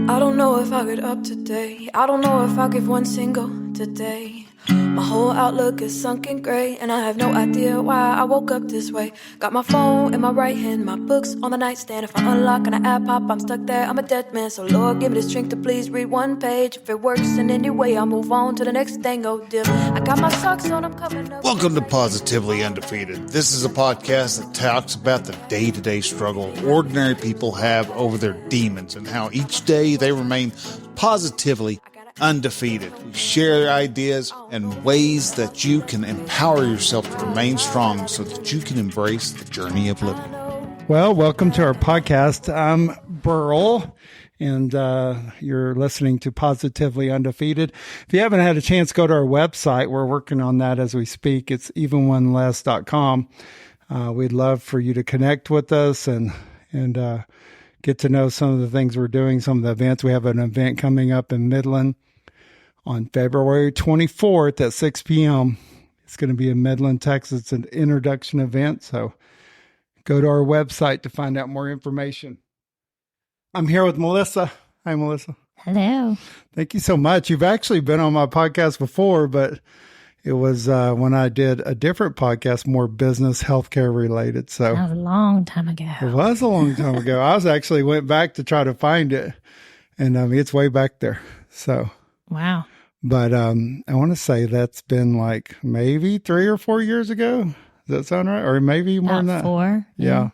I don't know if I'll get up today. I don't know if I'll give one single today. My whole outlook is sunken gray, and I have no idea why I woke up this way. Got my phone in my right hand, my books on the nightstand. If I unlock and I app pop, I'm stuck there, I'm a dead man. So Lord, give me the strength to please read one page. If it works in any way, I'll move on to the next thing, oh dim. I got my socks on, I'm coming up. Welcome to Positively Undefeated. This is a podcast that talks about the day-to-day struggle ordinary people have over their demons and how each day they remain positively undefeated. We share ideas and ways that you can empower yourself to remain strong so that you can embrace the journey of living. Well, welcome to our podcast. I'm Burl, and you're listening to Positively Undefeated. If you haven't had a chance, go to our website. We're working on that as we speak. It's evenoneless.com. We'd love for you to connect with us and get to know some of the things we're doing, some of the events. We have an event coming up in Midland on February 24th at 6 p.m. It's going to be in Midland, Texas. It's an introduction event, so go to our website to find out more information. I'm here with Melissa. Hi, Melissa. Hello. Thank you so much. You've actually been on my podcast before, but it was when I did a different podcast, more business, healthcare related. So that was a long time ago. It was a long time ago. I went back to try to find it, and it's way back there. So wow. But I want to say that's been like maybe 3 or 4 years ago. Does that sound right? Or maybe more than that. 4. Yeah.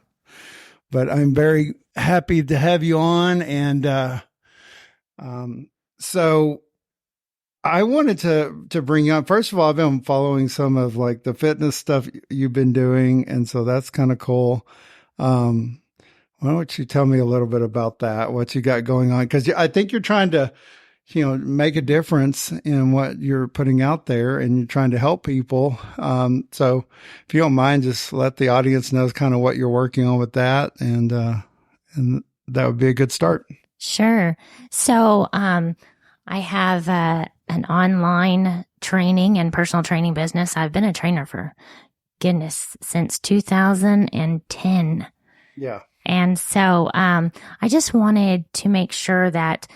But I'm very happy to have you on. And so I wanted to bring up, first of all, I've been following some of like the fitness stuff you've been doing. And so that's kind of cool. Why don't you tell me a little bit about that, what you got going on? Because I think you're trying to, make a difference in what you're putting out there, and you're trying to help people. So if you don't mind, just let the audience know kind of what you're working on with that. And that would be a good start. Sure. So, I have an online training and personal training business. I've been a trainer for since 2010. Yeah. And so, I just wanted to make sure that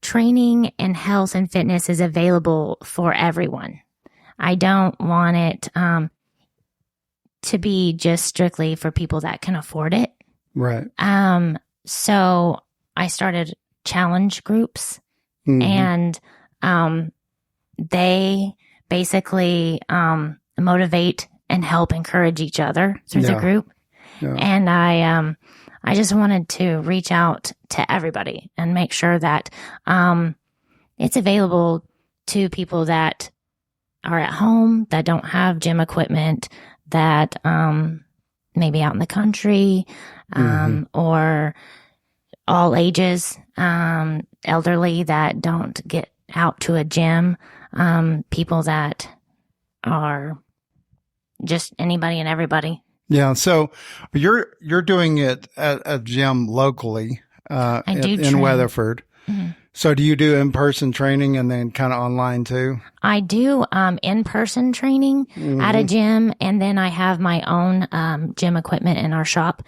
training and health and fitness is available for everyone. I don't want it to be just strictly for people that can afford it. Right. So I started challenge groups, and they basically motivate and help encourage each other through the group. Yeah. And I just wanted to reach out to everybody and make sure that it's available to people that are at home, that don't have gym equipment, that maybe out in the country, or all ages, elderly that don't get out to a gym, people that are just anybody and everybody. Yeah. So you're doing it at a gym locally, in Weatherford. Mm-hmm. So do you do in-person training and then kind of online too? I do, in-person training at a gym, and then I have my own, gym equipment in our shop.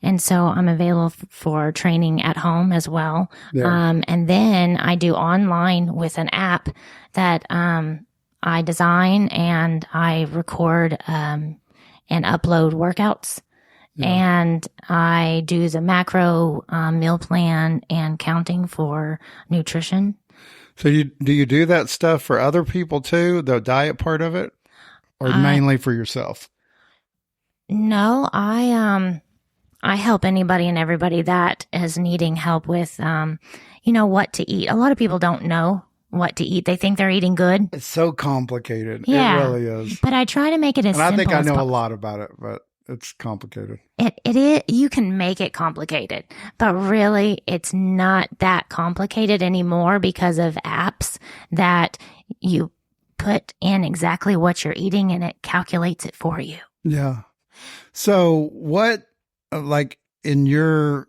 And so I'm available for training at home as well. Yeah. And then I do online with an app that, I design and I record, and upload workouts. Yeah. And I do the macro meal plan and counting for nutrition. So do you do that stuff for other people too, the diet part of it, or mainly for yourself? No, I help anybody and everybody that is needing help with, what to eat. A lot of people don't know what to eat. They think they're eating good. It's so complicated. Yeah, it really is. But I try to make it as simple as possible. I think I know a lot about it, but it's complicated. It is. You can make it complicated, but really it's not that complicated anymore because of apps that you put in exactly what you're eating and it calculates it for you. Yeah. So what, in your,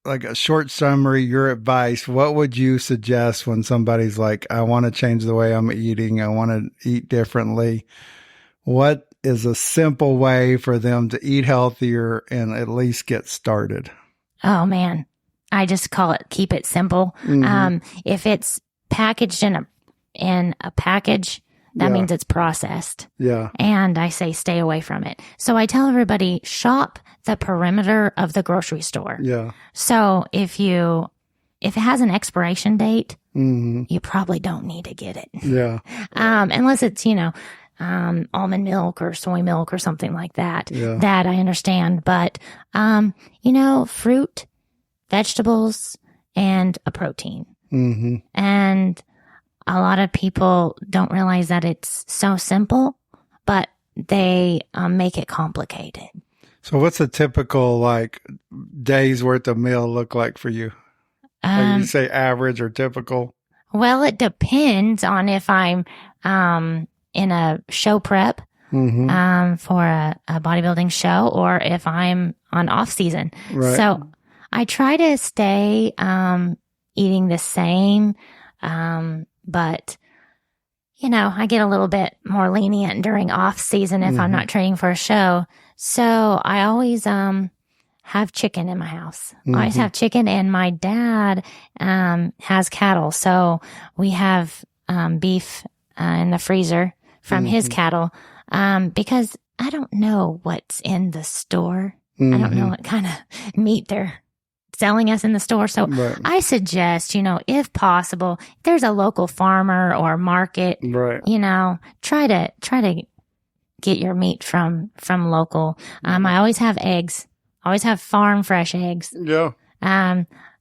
a short summary, your advice, what would you suggest when somebody's like, I want to change the way I'm eating, I want to eat differently? What is a simple way for them to eat healthier and at least get started? Oh man. I just call it keep it simple. If it's packaged in a package, that means it's processed. Yeah. And I say stay away from it. So I tell everybody shop the perimeter of the grocery store. Yeah. So if it has an expiration date, you probably don't need to get it. Yeah. Unless it's, almond milk or soy milk or something like that. Yeah. That I understand. But, fruit, vegetables, and a protein. And a lot of people don't realize that it's so simple, but they make it complicated. So what's a typical day's worth of meal look like for you? Like you say average or typical? Well, it depends on if I'm in a show prep for a bodybuilding show or if I'm on off season. Right. So I try to stay eating the same, but I get a little bit more lenient during off season if I'm not training for a show. So I always have chicken in my house. I always have chicken, and my dad has cattle. So we have beef in the freezer from his cattle because I don't know what's in the store. I don't know what kind of meat they're selling us in the store. So I suggest, if possible, if there's a local farmer or market, try to get your meat from local. I always have eggs. I always have farm fresh eggs. Yeah.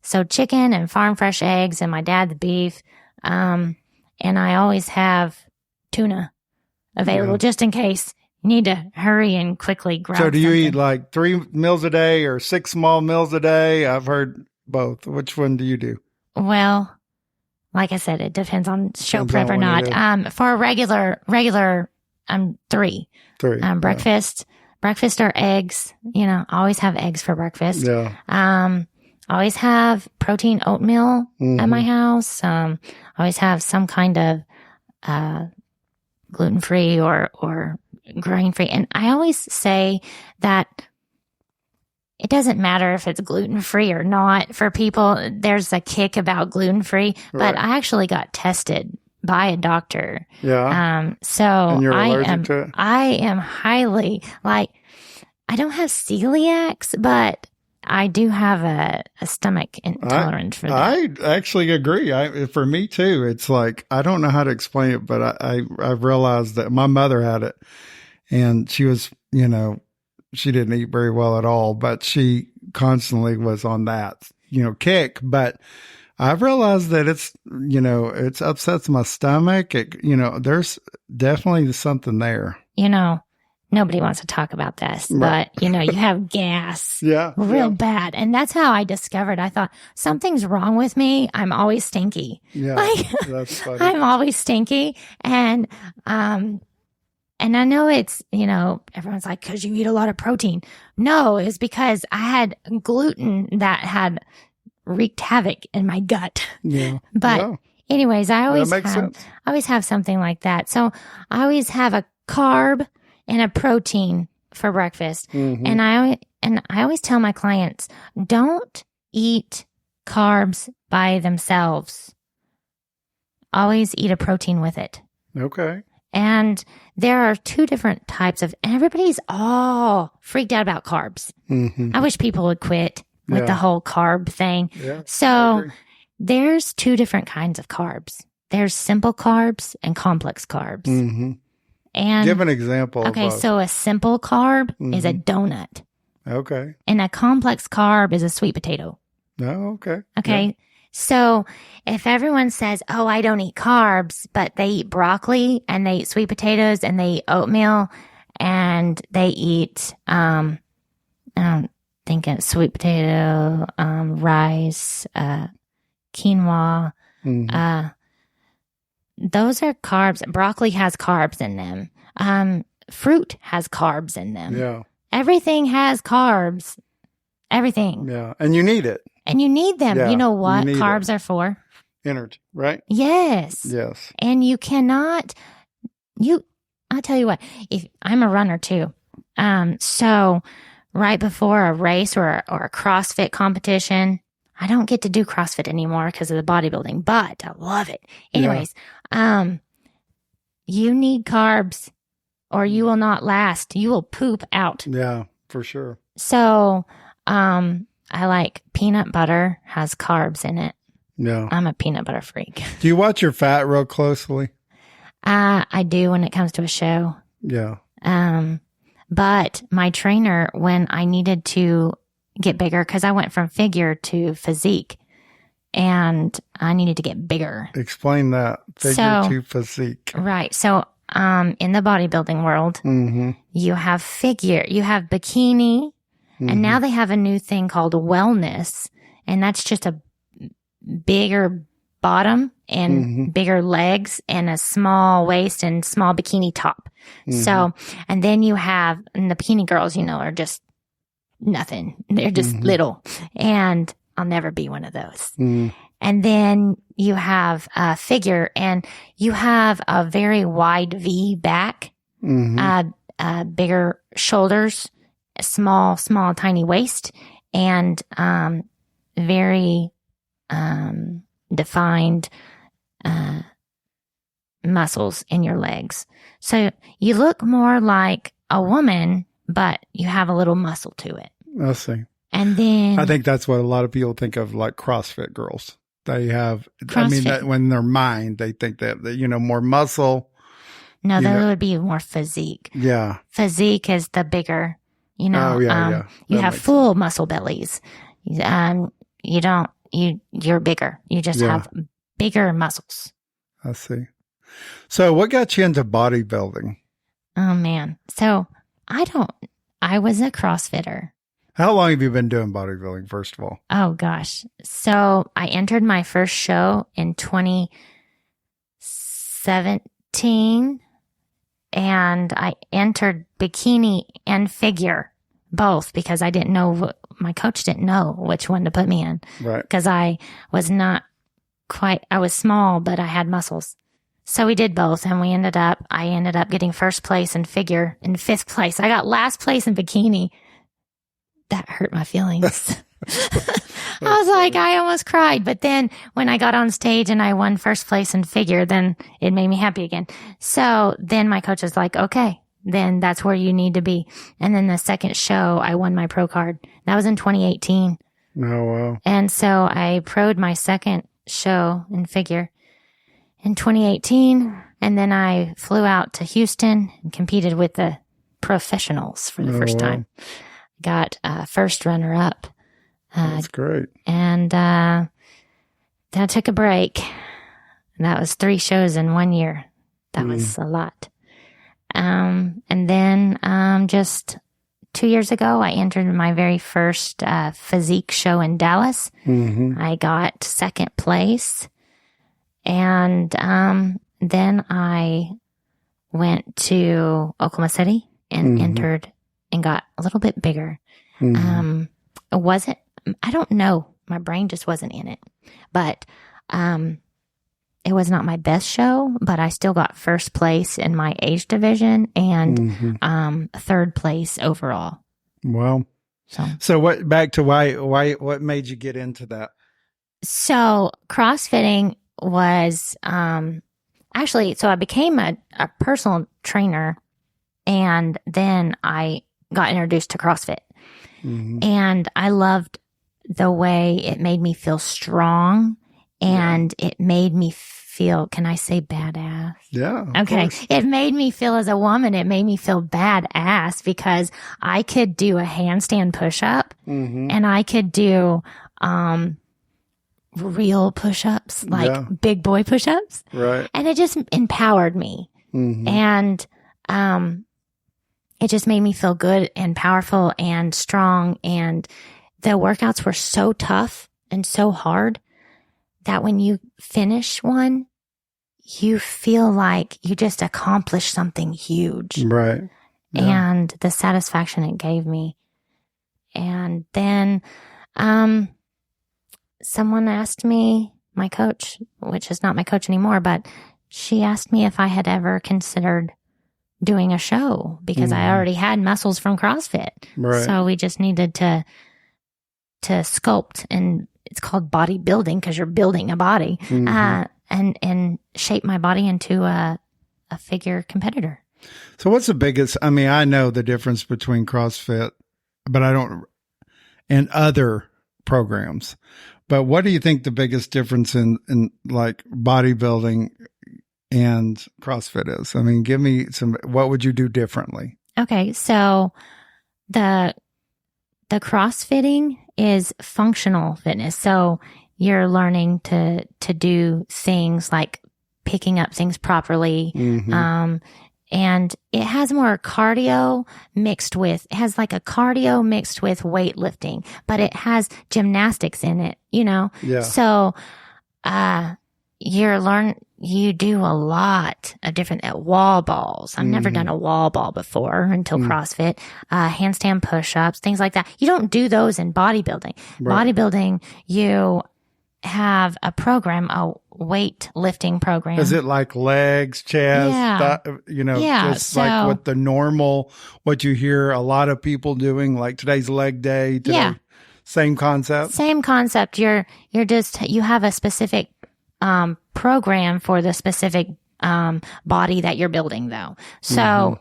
So chicken and farm fresh eggs, and my dad the beef. And I always have tuna available just in case you need to hurry and quickly grab. So do you something. eat 3 meals a day or 6 small meals a day? I've heard both. Which one do you do? Well, like I said, it depends on show Depends prep on or what you not. do. For a regular, 3. 3. Breakfast or eggs. I always have eggs for breakfast. Yeah. I always have protein oatmeal at my house. I always have some kind of gluten-free or grain-free. And I always say that it doesn't matter if it's gluten-free or not for people. There's a kick about gluten-free, but I actually got tested by a doctor. Yeah. So And you're allergic to it? I am highly I don't have celiacs, but I do have a stomach intolerance for that. I actually agree. For me too, it's I don't know how to explain it, but I've realized that my mother had it, and she was, she didn't eat very well at all, but she constantly was on that, kick. But I've realized that it's, it's upsets my stomach. There's definitely something there. Nobody wants to talk about this, but you have gas real bad. And that's how I discovered, I thought something's wrong with me. I'm always stinky. Yeah. That's funny. I'm always stinky. And I know it's, everyone's like, cause you eat a lot of protein. No, it's because I had gluten that had wreaked havoc in my gut. Yeah. But anyways, I always have something like that. So I always have a carb and a protein for breakfast. And I always tell my clients, don't eat carbs by themselves. Always eat a protein with it. Okay. And there are 2 different types and everybody's all freaked out about carbs. I wish people would quit with the whole carb thing. Yeah, so there's 2 different kinds of carbs. There's simple carbs and complex carbs. And give an example. Okay, so a simple carb is a donut. Okay. And a complex carb is a sweet potato. Oh, okay. Okay. Yeah. So if everyone says, oh, I don't eat carbs, but they eat broccoli and they eat sweet potatoes and they eat oatmeal and they eat, I'm thinking sweet potato, rice, quinoa, those are carbs. Broccoli has carbs in them. Fruit has carbs in them. Yeah. Everything has carbs. Everything. Yeah. And you need it. And you need them. Yeah, you know what you carbs are for? Energy, right? Yes. Yes. And you cannot, I'll tell you what, if I'm a runner too. So right before a race or a CrossFit competition, I don't get to do CrossFit anymore because of the bodybuilding, but I love it. Anyways, you need carbs or you will not last. You will poop out. Yeah, for sure. So, I like peanut butter has carbs in it. Yeah. I'm a peanut butter freak. Do you watch your fat real closely? I do when it comes to a show. Yeah. But my trainer, when I needed to get bigger, because I went from figure to physique, and I needed to get bigger. Explain that. Figure to physique. Right. So, in the bodybuilding world, you have figure, you have bikini, and now they have a new thing called wellness, and that's just a bigger bottom and bigger legs and a small waist and small bikini top. So, and then you have, and the bikini girls, are just nothing. They're just little, and I'll never be one of those. And then you have a figure, and you have a very wide V back, bigger shoulders, small, tiny waist, and very defined muscles in your legs. So you look more like a woman, but you have a little muscle to it. I see. And then I think that's what a lot of people think of, like CrossFit girls. They have, CrossFit. that when their mind, they think that, more muscle. No, that would be more physique. Yeah. Physique is the bigger, you have full muscle bellies. You're bigger. You just have bigger muscles. I see. So what got you into bodybuilding? Oh man. So I was a CrossFitter. How long have you been doing bodybuilding, first of all? Oh gosh. So I entered my first show in 2017, and I entered bikini and figure both because I didn't know, my coach didn't know which one to put me in. Right. Because I was small, but I had muscles. So we did both, and I ended up getting first place in figure and fifth place. I got last place in bikini. That hurt my feelings. I was like, I almost cried. But then when I got on stage and I won first place in figure, then it made me happy again. So then my coach was like, okay, then that's where you need to be. And then the second show, I won my pro card. That was in 2018. Oh, wow. And so I pro'd my second show in figure in 2018. And then I flew out to Houston and competed with the professionals for the first time. Got first runner up. That's great. And then I took a break. And that was 3 shows in 1 year. That was a lot. And then just 2 years ago, I entered my very first physique show in Dallas. I got second place. And then I went to Oklahoma City and entered and got a little bit bigger. I don't know. My brain just wasn't in it. But it was not my best show, but I still got first place in my age division and third place overall. Well, so what made you get into that? So CrossFitting was actually, so I became a personal trainer, and then I got introduced to CrossFit. And I loved the way it made me feel strong, and it made me feel, can I say badass? Yeah. Okay. It made me feel, as a woman, it made me feel badass because I could do a handstand push-up and I could do real push-ups, like big boy push-ups. Right. And it just empowered me. And it just made me feel good and powerful and strong. And the workouts were so tough and so hard that when you finish one, you feel like you just accomplished something huge. Right. Yeah. And the satisfaction it gave me. And then someone asked me, my coach, which is not my coach anymore, but she asked me if I had ever considered doing a show because I already had muscles from CrossFit. Right. So we just needed to sculpt and it's called bodybuilding because you're building a body, and shape my body into a figure competitor. So what's the biggest, I mean, I know the difference between CrossFit, but I don't, and other programs, but what do you think the biggest difference in like bodybuilding and CrossFit is? I mean, give me what would you do differently? Okay. So the CrossFitting is functional fitness. So you're learning to do things like picking up things properly. And it has more cardio mixed with weightlifting, but it has gymnastics in it, you know? Yeah. So, you do a lot of different wall balls. I've never done a wall ball before until CrossFit, handstand push-ups, things like that. You don't do those in bodybuilding. Right. Bodybuilding, you have a program, a weightlifting program. Is it like legs, chest, just like what the normal, what you hear a lot of people doing, like today's leg day, same concept? Same concept. You have a specific program for the specific body that you're building though. So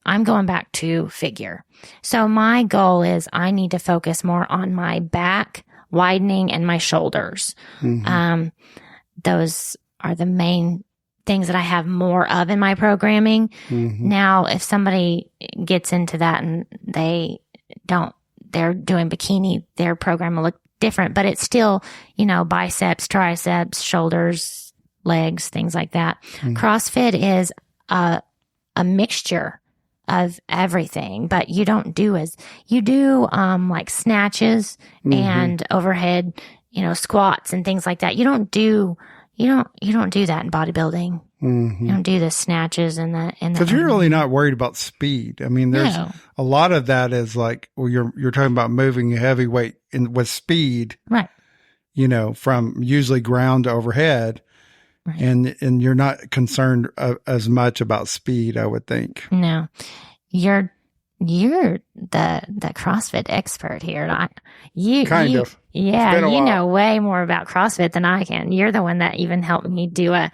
I'm going back to figure. So my goal is I need to focus more on my back widening and my shoulders. Those are the main things that I have more of in my programming. Now, if somebody gets into that and they're doing bikini, their program will look different, but it's still, biceps, triceps, shoulders, legs, things like that. CrossFit is a mixture of everything, but you don't do like snatches and overhead, squats and things like that. You don't do that in bodybuilding. You don't do the snatches and the. Because you're really not worried about speed. I mean, there's a lot of that is like, well, you're talking about moving a heavy weight with speed, right? From usually ground to overhead. Right. And you're not concerned as much about speed, I would think. No, you're the CrossFit expert here. You know way more about CrossFit than I can. You're the one that even helped me do a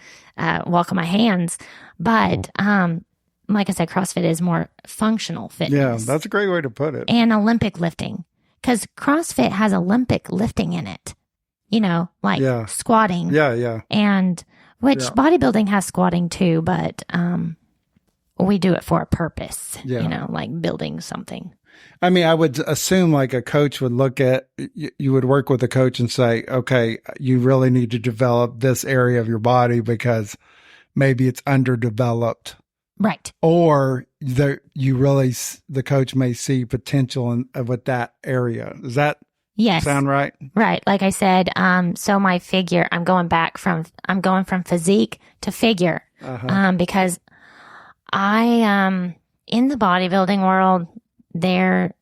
walk on my hands. But like I said, CrossFit is more functional fitness. Yeah, that's a great way to put it. And Olympic lifting, because CrossFit has Olympic lifting in it. Squatting. Yeah. And which bodybuilding has squatting too, but we do it for a purpose, like building something. I mean, I would assume like a coach would look at, you would work with a coach and say, okay, you really need to develop this area of your body because maybe it's underdeveloped. Right. Or the coach may see potential with that area. Does that sound right? Right. Like I said, so my figure, I'm going from physique to figure, because I, in the bodybuilding world, there,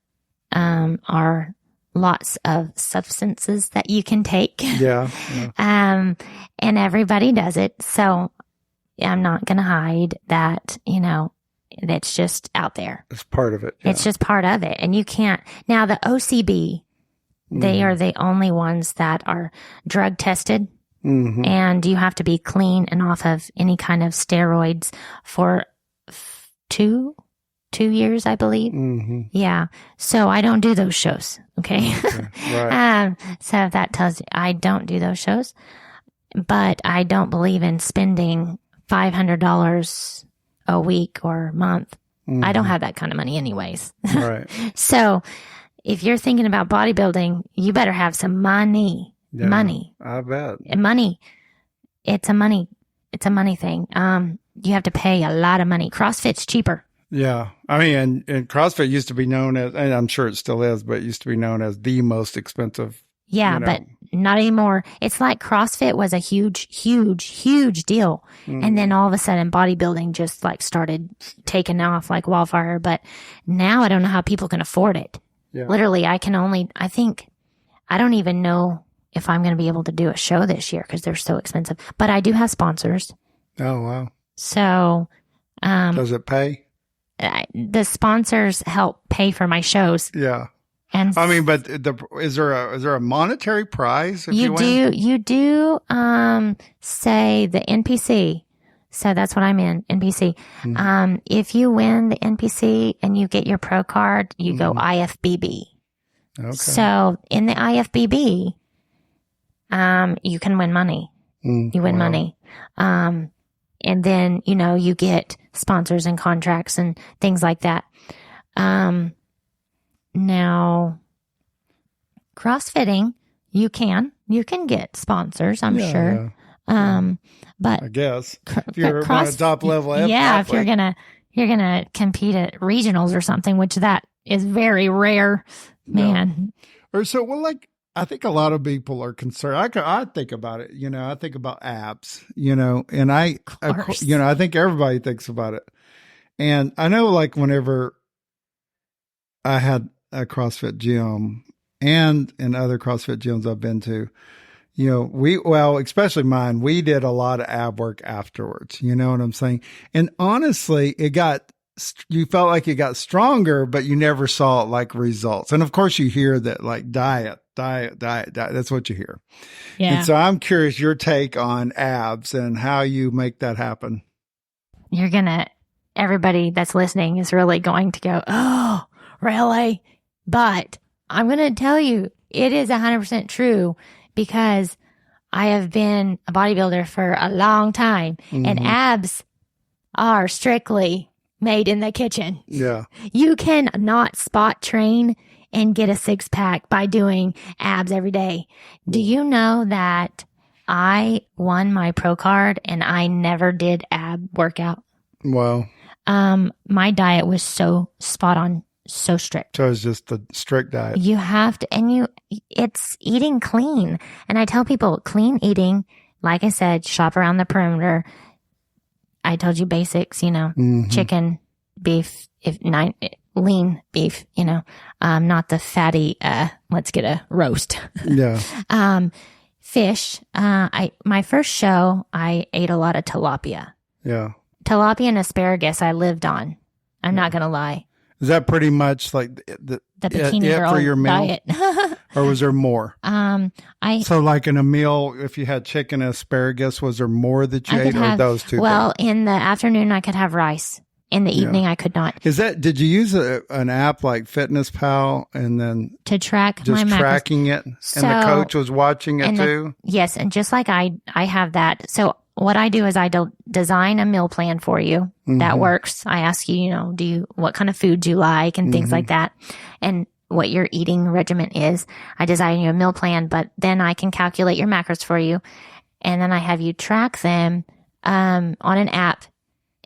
are lots of substances that you can take. Yeah. And everybody does it. So I'm not going to hide that, that's just out there. It's part of it. Yeah. It's just part of it. And you can't, now the OCB, they are the only ones that are drug tested, and you have to be clean and off of any kind of steroids for 2 years, I believe. Yeah. So I don't do those shows. Okay. Right. So if that tells you, I don't do those shows, but I don't believe in spending $500 a week or month. I don't have that kind of money anyways. Right. So if you're thinking about bodybuilding, you better have some money. Yeah, money. I bet. Money. It's a money thing. You have to pay a lot of money. CrossFit's cheaper. Yeah. I mean, and CrossFit used to be known as, and I'm sure it still is, but it used to be known as the most expensive. Yeah, but not anymore. It's like CrossFit was a huge, huge, huge deal. And then all of a sudden bodybuilding just like started taking off like wildfire. But now I don't know how people can afford it. Yeah. Literally, I don't even know if I'm going to be able to do a show this year because they're so expensive. But I do have sponsors. Oh, wow. So, does it pay? The sponsors help pay for my shows. Yeah. And I mean, but is there a monetary prize if you win? You do say the NPC. So that's what I'm in, NPC. If you win the NPC and you get your pro card, you go IFBB. Okay. So in the IFBB, you can win money. You win money. And then, you get sponsors and contracts and things like that. Now, CrossFitting, you can get sponsors, I'm sure. Yeah. But I guess if you're on a top level, if you're gonna compete at regionals or something, which that is very rare, man. Or so, I think a lot of people are concerned. I think about it, I think about abs, and I think everybody thinks about it. And I know, whenever I had a CrossFit gym and in other CrossFit gyms I've been to, especially mine, we did a lot of ab work afterwards. You know what I'm saying? And honestly, you felt like you got stronger, but you never saw results. And of course you hear that diet. That's what you hear. Yeah. And so I'm curious your take on abs and how you make that happen. Everybody that's listening is really going to go, oh, really? But I'm going to tell you, it is 100% true because I have been a bodybuilder for a long time and abs are strictly made in the kitchen. Yeah. You cannot spot train and get a 6-pack by doing abs every day. Do you know that I won my pro card and I never did ab workout? Wow. My diet was so spot on, so strict. So it's just a strict diet. You have to, it's eating clean. And I tell people clean eating, like I said, shop around the perimeter. I told you basics, chicken, beef, lean beef, not the fatty, let's get a roast. Yeah. Fish. My first show, I ate a lot of tilapia. Yeah. Tilapia and asparagus I lived on. I'm not going to lie. Is that pretty much like the Bikini girl for your meal? diet? Or was there more? So in a meal, if you had chicken and asparagus, was there more that you ate or those two Well, things? in the afternoon, I could have rice. In the evening, I could not. Did you use an app like FitnessPal and then to track just my macros? Tracking it? And the coach was watching it too? Yes. And just like I have that. So what I do is I design a meal plan for you that works. I ask you, what kind of food you like and things like that. And what your eating regimen is. I design you a meal plan, but then I can calculate your macros for you. And then I have you track them, on an app.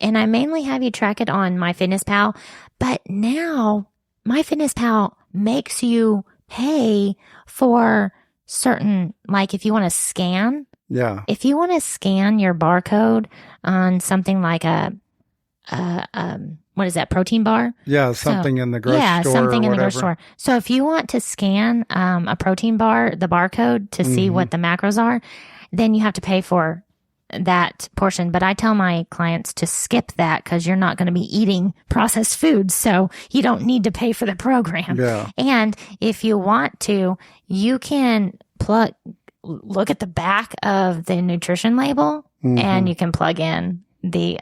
And I mainly have you track it on MyFitnessPal. But now MyFitnessPal makes you pay for certain, if you want to scan. Yeah. If you want to scan your barcode on something like what is that, protein bar? Yeah, something in the grocery store. Yeah, something in the grocery store. So if you want to scan a protein bar, the barcode to see what the macros are, then you have to pay for that portion. But I tell my clients to skip that because you're not going to be eating processed foods. So you don't need to pay for the program. Yeah. And if you want to, you can look at the back of the nutrition label and you can plug in the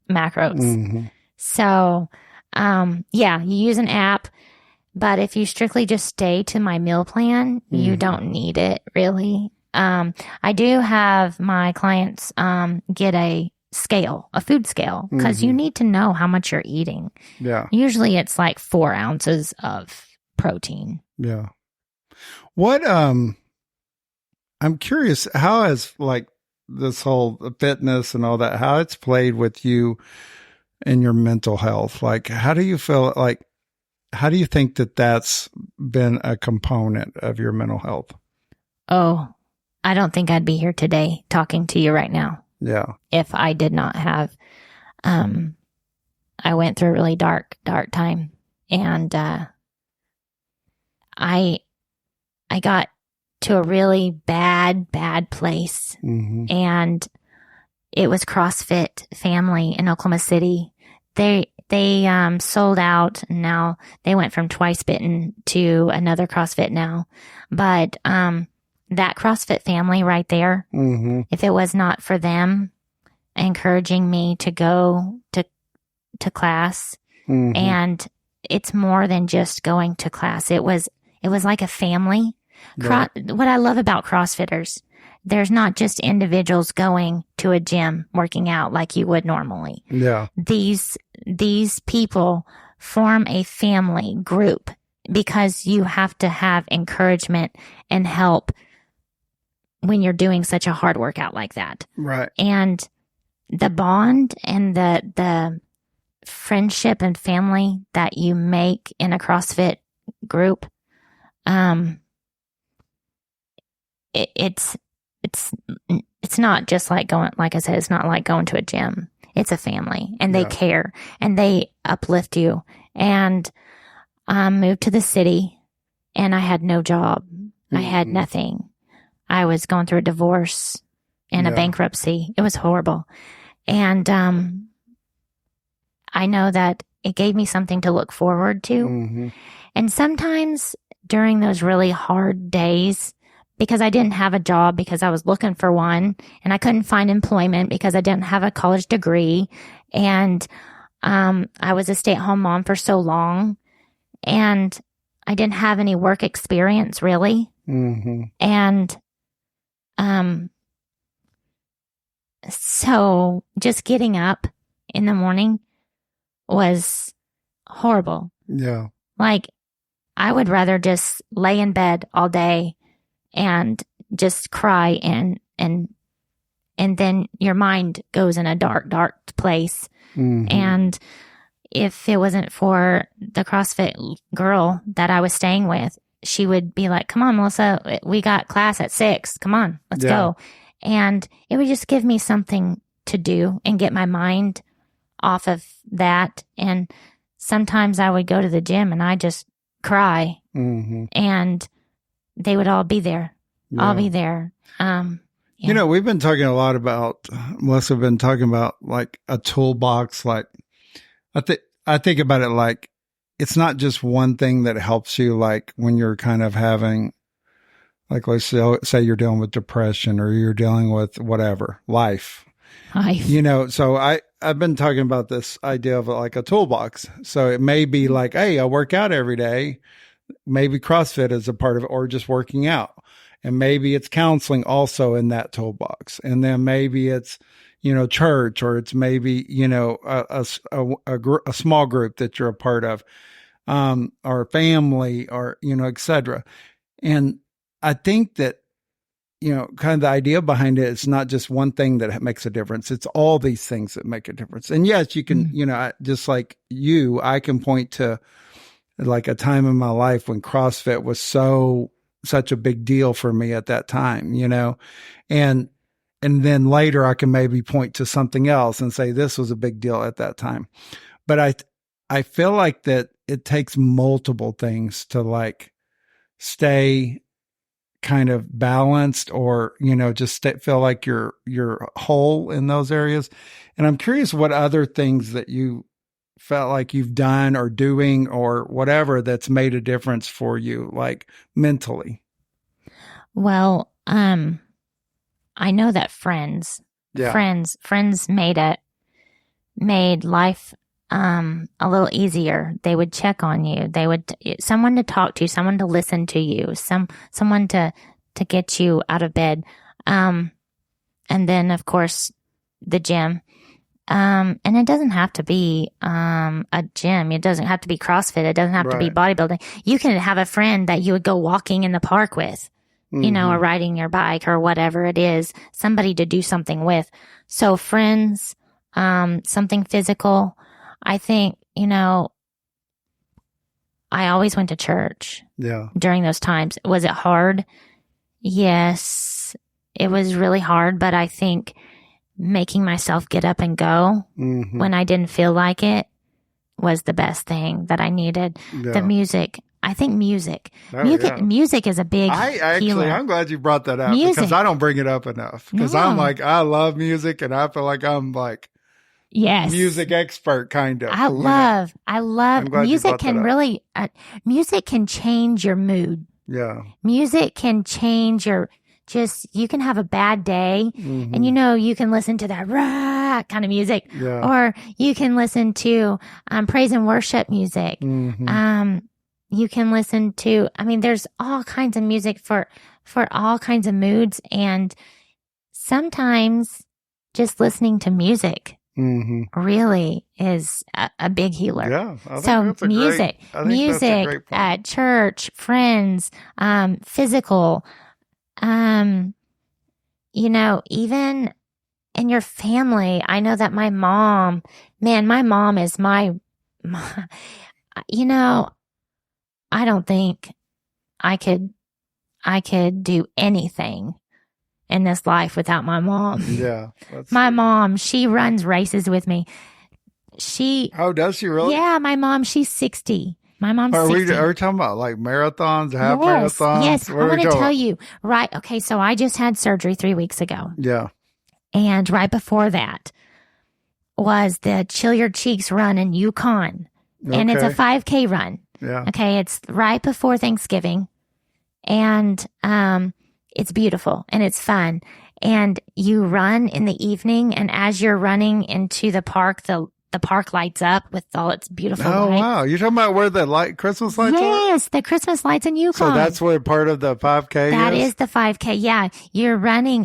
macros. So, you use an app, but if you strictly just stay to my meal plan, you don't need it really. I do have my clients, get a food scale, because you need to know how much you're eating. Yeah. Usually it's 4 ounces of protein. Yeah. What, I'm curious, how has this whole fitness and all that, how it's played with you in your mental health? How do you feel how do you think that that's been a component of your mental health? Oh, I don't think I'd be here today talking to you right now. Yeah. If I did not have, I went through a really dark time, and, I got to a really bad place. And it was CrossFit family in Oklahoma City. sold out. And now they went from Twice Bitten to another CrossFit now. But, that CrossFit family right there, if it was not for them encouraging me to go to class, and it's more than just going to class. It was like a family. Right. What I love about CrossFitters, there's not just individuals going to a gym working out like you would normally. Yeah. These people form a family group because you have to have encouragement and help when you're doing such a hard workout like that. Right. And the bond and the friendship and family that you make in a CrossFit group, it's not just like going, like I said, it's not like going to a gym. It's a family, and they care, and they uplift you. And I moved to the city, and I had no job. I had nothing. I was going through a divorce and a bankruptcy. It was horrible. And I know that it gave me something to look forward to. And sometimes during those really hard days, because I didn't have a job, because I was looking for one, and I couldn't find employment because I didn't have a college degree, and I was a stay-at-home mom for so long, and I didn't have any work experience really. And so just getting up in the morning was horrible. Yeah. Like, I would rather just lay in bed all day and just cry, and then your mind goes in a dark place. And if it wasn't for the CrossFit girl that I was staying with, she would be like, "Come on, Melissa, we got class at 6. Come on, let's go." And it would just give me something to do and get my mind off of that. And sometimes I would go to the gym and I just cry, and they would all be there. I'll be there. You know, we've been talking a lot about, Melissa, been talking about like a toolbox. Like, I think about it like, it's not just one thing that helps you, like when you're kind of having, like, let's say you're dealing with depression, or you're dealing with whatever, life. You know, so I've been talking about this idea of like a toolbox. So it may be like, hey, I work out every day. Maybe CrossFit is a part of it, or just working out. And maybe it's counseling also in that toolbox. And then maybe it's, you know, church, or it's maybe, you know, a small group that you're a part of, or family, or, you know, et cetera. And I think that, you know, kind of the idea behind it, it's not just one thing that makes a difference. It's all these things that make a difference. And yes, you can, you know, just like you, I can point to like a time in my life when CrossFit was such a big deal for me at that time, you know, and then later I can maybe point to something else and say this was a big deal at that time. But I feel like that it takes multiple things to like stay kind of balanced, or, you know, just feel like you're whole in those areas. And I'm curious what other things that you felt like you've done or doing or whatever that's made a difference for you, like mentally. Well, I know that friends made life a little easier. They would check on you. They would someone to talk to, someone to listen to you, someone to get you out of bed. And then of course the gym. And it doesn't have to be a gym. It doesn't have to be CrossFit. It doesn't have to be bodybuilding. You can have a friend that you would go walking in the park with, you know, or riding your bike or whatever it is, somebody to do something with. So friends, something physical. I think, you know, I always went to church during those times. Was it hard? Yes, it was really hard, but I think making myself get up and go when I didn't feel like it was the best thing that I needed. The music. I think music. Music is a big healer. I'm glad you brought that up, because I don't bring it up enough, because I'm like, I love music, and I feel like I'm like Yes. music expert, kind of. I love music music can change your mood. Yeah. Music can change you can have a bad day and you can listen to that rah kind of music or you can listen to praise and worship music. You can listen to, there's all kinds of music for all kinds of moods, and sometimes just listening to music really is a big healer. Yeah. So music, church, friends, physical, even in your family. I know that my mom is I don't think I could do anything in this life without my mom. Yeah. My mom, she runs races with me. Oh, does she really? Yeah, my mom, she's 60. My mom's 60. Are we talking about like marathons, half marathons? Yes, I want to tell you. Right. Okay, so I just had surgery 3 weeks ago. Yeah. And right before that was the Chill Your Cheeks run in Yukon. And it's a 5K run. Yeah. Okay, it's right before Thanksgiving. And it's beautiful and it's fun. And you run in the evening, and as you're running into the park, the park lights up with all its beautiful lights. Oh, wow. You're talking about where the Christmas lights are? Yes, the Christmas lights in Yukon. So that's where part of the 5K That is the 5K, yeah. You're running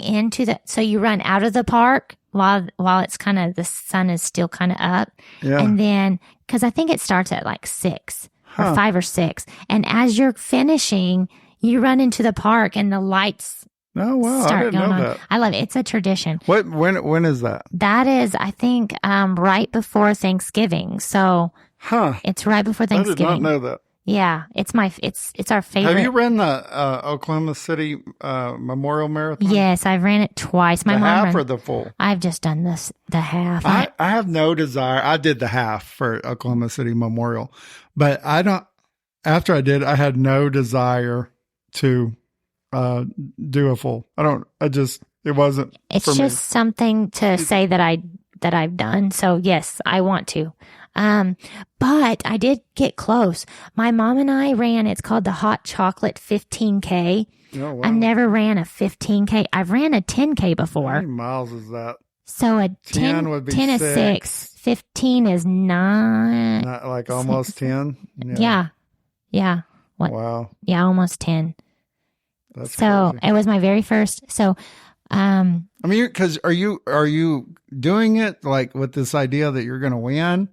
so you run out of the park while it's kind of, the sun is still kind of up. Yeah. And then, because I think it starts at like 6 or 5 or 6. And as you're finishing, you run into the park and the lights I didn't know that. I love it. It's a tradition. When is that? That is, I think, right before Thanksgiving. So it's right before Thanksgiving. I did not know that. Yeah, it's our favorite. Have you ran the Oklahoma City Memorial Marathon? Yes, I've ran it twice. My mom half or the full? I've just done the half. I have no desire. I did the half for Oklahoma City Memorial, but I don't. After I did, I had no desire to do a full. It wasn't. It's for just me. something to say that I've done. So yes, I want to. But I did get close. My mom and I ran, it's called the Hot Chocolate 15K. Oh, wow. I never ran a 15K. I've ran a 10K before. How many miles is that? So a 10 would be 10 is 6. 15 is 9. Not like almost 10? Yeah. What? Wow. Yeah, almost 10. That's so crazy. it was my very first. So, because are you doing it like with this idea that you're going to win?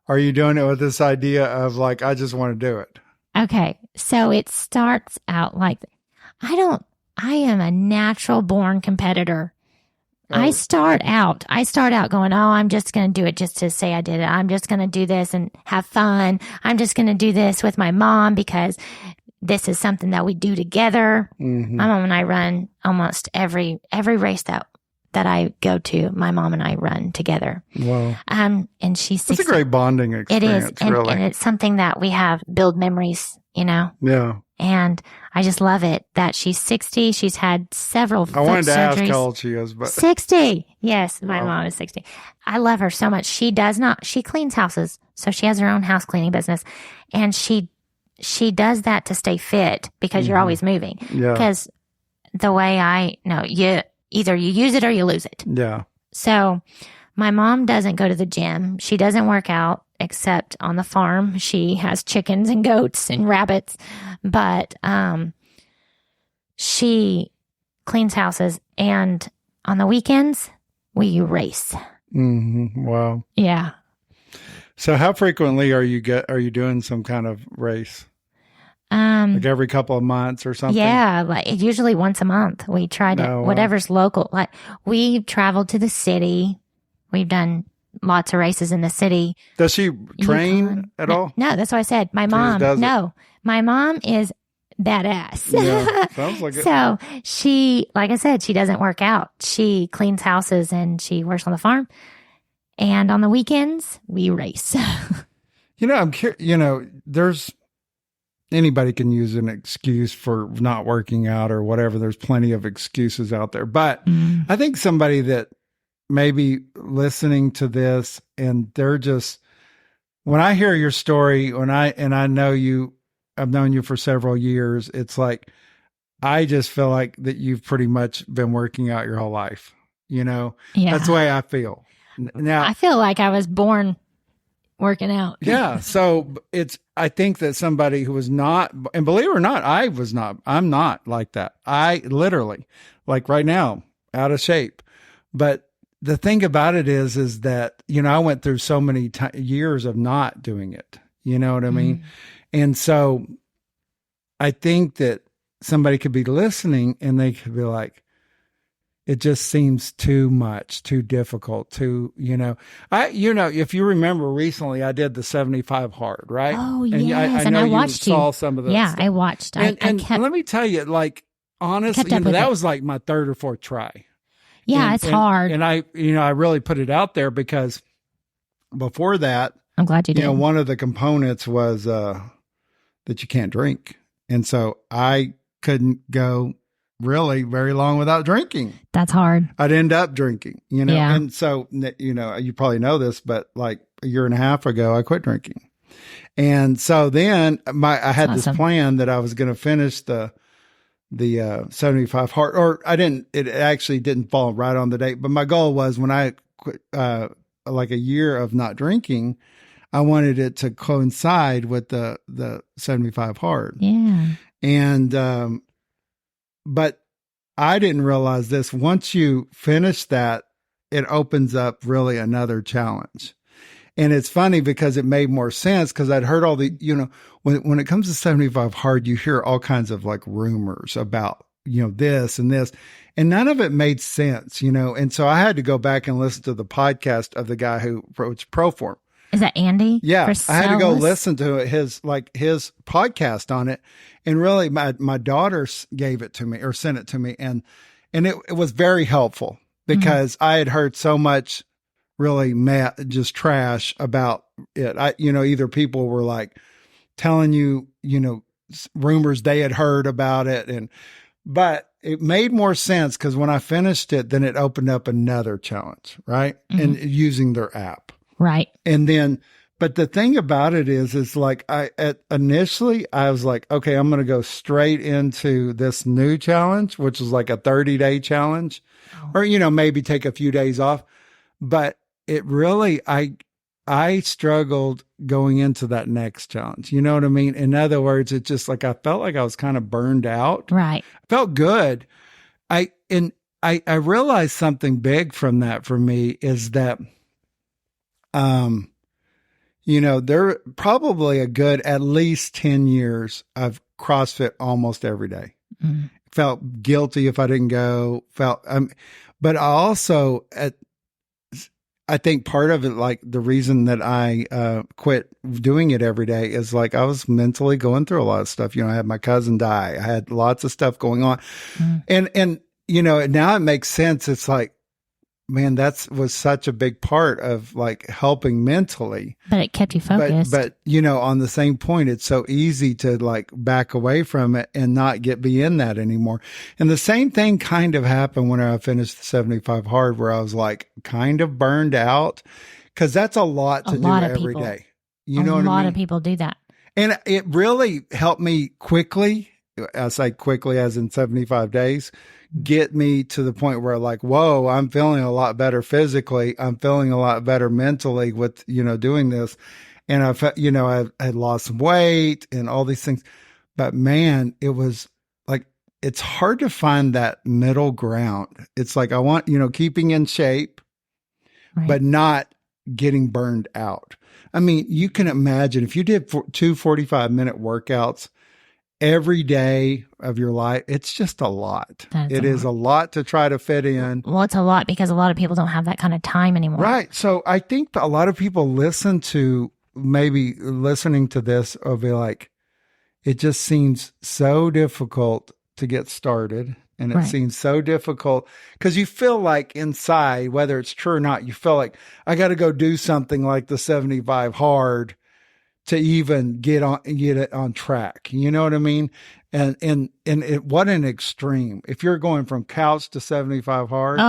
Or are you doing it with this idea of like, I just want to do it? Okay. So it starts out like, I am a natural born competitor. Oh. I start out going, oh, I'm just going to do it just to say I did it. I'm just going to do this and have fun. I'm just going to do this with my mom because this is something that we do together. Mm-hmm. My mom and I run almost every race that I go to. My mom and I run together. Wow. And she's 60. It's a great bonding experience. It is. And, really. and it's something that we build memories, Yeah. And I just love it that she's 60. She's had several foot surgeries. I wanted to ask how old she is, but 60. Yes, my mom is 60. I love her so much. She cleans houses. So she has her own house cleaning business. And she does that to stay fit because you're always moving. Yeah. Because the way either you use it or you lose it. Yeah. So my mom doesn't go to the gym. She doesn't work out except on the farm. She has chickens and goats and rabbits, but she cleans houses, and on the weekends we race. Mm-hmm. Wow. Yeah. So how frequently are you doing some kind of race? Like every couple of months or something? Yeah, like usually once a month. We try to whatever's local. Like we've traveled to the city. We've done lots of races in the city. Does she train at all? No, that's what I said. My mom. My mom is badass. Yeah, sounds like it. So she, like I said, she doesn't work out. She cleans houses and she works on the farm. And on the weekends, we race. I'm curious. There's anybody can use an excuse for not working out or whatever. There's plenty of excuses out there. But I think somebody that maybe listening to this and they're just, when I hear your story, I know you, I've known you for several years, it's like, I just feel like that you've pretty much been working out your whole life. That's the way I feel. Now, I feel like I was born working out. Yeah. So I think that somebody who was not, and believe it or not, I'm not like that. I literally, like right now, out of shape. But the thing about it is that, I went through so many years of not doing it. You know what I mean? And so I think that somebody could be listening and they could be like, it just seems too much, too difficult, if you remember recently, I did the 75 hard, right? Oh, and yes. I know I watched you. Saw some of those. Yeah, stuff. I watched. And let me tell you, like, honestly, that was like my third or fourth try. Yeah, it's hard. And I really put it out there because before that, I'm glad you did. One of the components was that you can't drink. And so I couldn't go really very long without drinking. That's hard. I'd end up drinking, Yeah. And so, you probably know this, but like a year and a half ago, I quit drinking. And so then I had this plan that I was going to finish the 75 hard, or it actually didn't fall right on the date, but my goal was when I quit, like a year of not drinking, I wanted it to coincide with the 75 hard. Yeah. And, but I didn't realize this. Once you finish that, it opens up really another challenge. And it's funny because it made more sense because I'd heard all the, when it comes to 75 hard, you hear all kinds of like rumors about, this and this, and none of it made sense, And so I had to go back and listen to the podcast of the guy who wrote Proform. Is that Andy? Yeah. I had to go listen to his podcast on it. And really my daughter gave it to me or sent it to me. And it was very helpful because I had heard so much really just trash about it. Either people were like telling you, rumors they had heard about it. But it made more sense because when I finished it, then it opened up another challenge, right? And using their app. Right. And then, but the thing about it is like initially I was like, okay, I'm going to go straight into this new challenge, which is like a 30-day challenge or, maybe take a few days off. But it really, I struggled going into that next challenge. You know what I mean? In other words, it's just like, I felt like I was kind of burned out. Right. I felt good. I realized something big from that for me is that, there probably a good at least 10 years of CrossFit almost every day. Felt guilty if I didn't go, but I also, I think part of it, like the reason that I quit doing it every day is like I was mentally going through a lot of stuff. I had my cousin die. I had lots of stuff going on. And now it makes sense. It's like, man, that was such a big part of like helping mentally. But it kept you focused. But on the same point, it's so easy to like back away from it and not be in that anymore. And the same thing kind of happened when I finished the 75 hard, where I was like kind of burned out because that's a lot to do every day. You know what I mean? A lot of people do that. And it really helped me quickly. I say quickly as in 75 days. Get me to the point where like, whoa, I'm feeling a lot better physically. I'm feeling a lot better mentally with, doing this. And I had lost some weight and all these things, but man, it was like, it's hard to find that middle ground. It's like, I want, keeping in shape, but not getting burned out. I mean, you can imagine if you did 2 45-minute workouts every day of your life, it's just a lot. It is a lot to try to fit in. Well, it's a lot because a lot of people don't have that kind of time anymore. Right. So I think a lot of people listening to this will be like, it just seems so difficult to get started. And it seems so difficult because you feel like inside, whether it's true or not, you feel like I got to go do something like the 75 hard to even get it on track. You know what I mean? And what an extreme. If you're going from couch to 75 hard,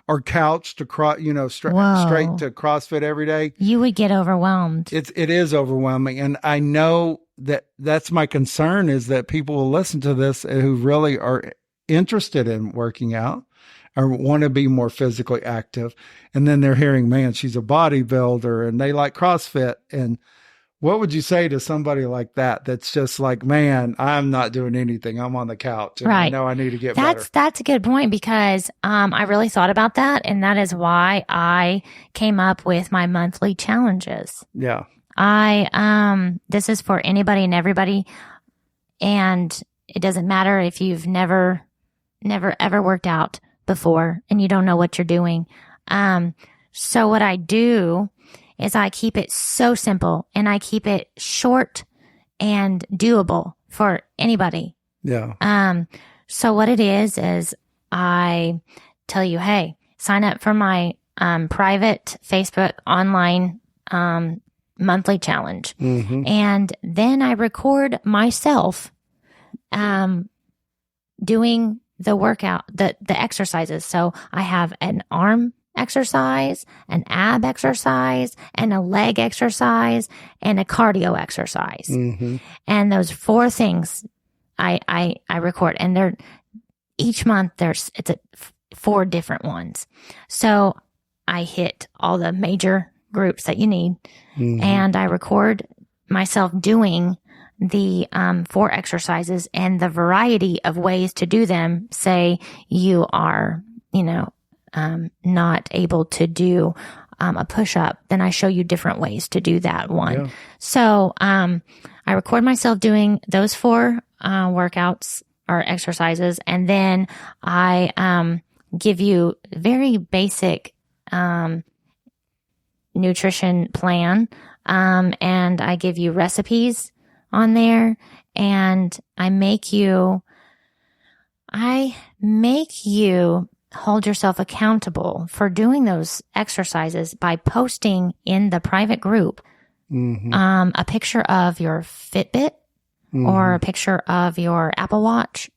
or couch to straight to CrossFit every day, you would get overwhelmed. It is overwhelming. And I know that's my concern, is that people will listen to this who really are interested in working out or want to be more physically active. And then they're hearing, man, she's a bodybuilder and they like CrossFit. And what would you say to somebody like that? That's just like, man, I'm not doing anything. I'm on the couch. And I know I need to get better. That's a good point, because I really thought about that. And that is why I came up with my monthly challenges. Yeah. This is for anybody and everybody. And it doesn't matter if you've never ever worked out before and you don't know what you're doing. So what I do is I keep it so simple, and I keep it short and doable for anybody. Yeah. So what it is I tell you, hey, sign up for my private Facebook online monthly challenge. Mm-hmm. And then I record myself doing the workout, the exercises. So I have an arm exercise, an ab exercise, and a leg exercise, and a cardio exercise. Mm-hmm. And those 4 things I record, and each month it's 4 different ones. So I hit all the major groups that you need, mm-hmm. and I record myself doing the 4 exercises and the variety of ways to do them. Say you are, not able to do a push-up, then I show you different ways to do that one. Yeah. So I record myself doing those 4 workouts or exercises, and then I give you very basic nutrition plan, and I give you recipes on there, and I make you hold yourself accountable for doing those exercises by posting in the private group mm-hmm. A picture of your Fitbit, mm-hmm. or a picture of your Apple Watch,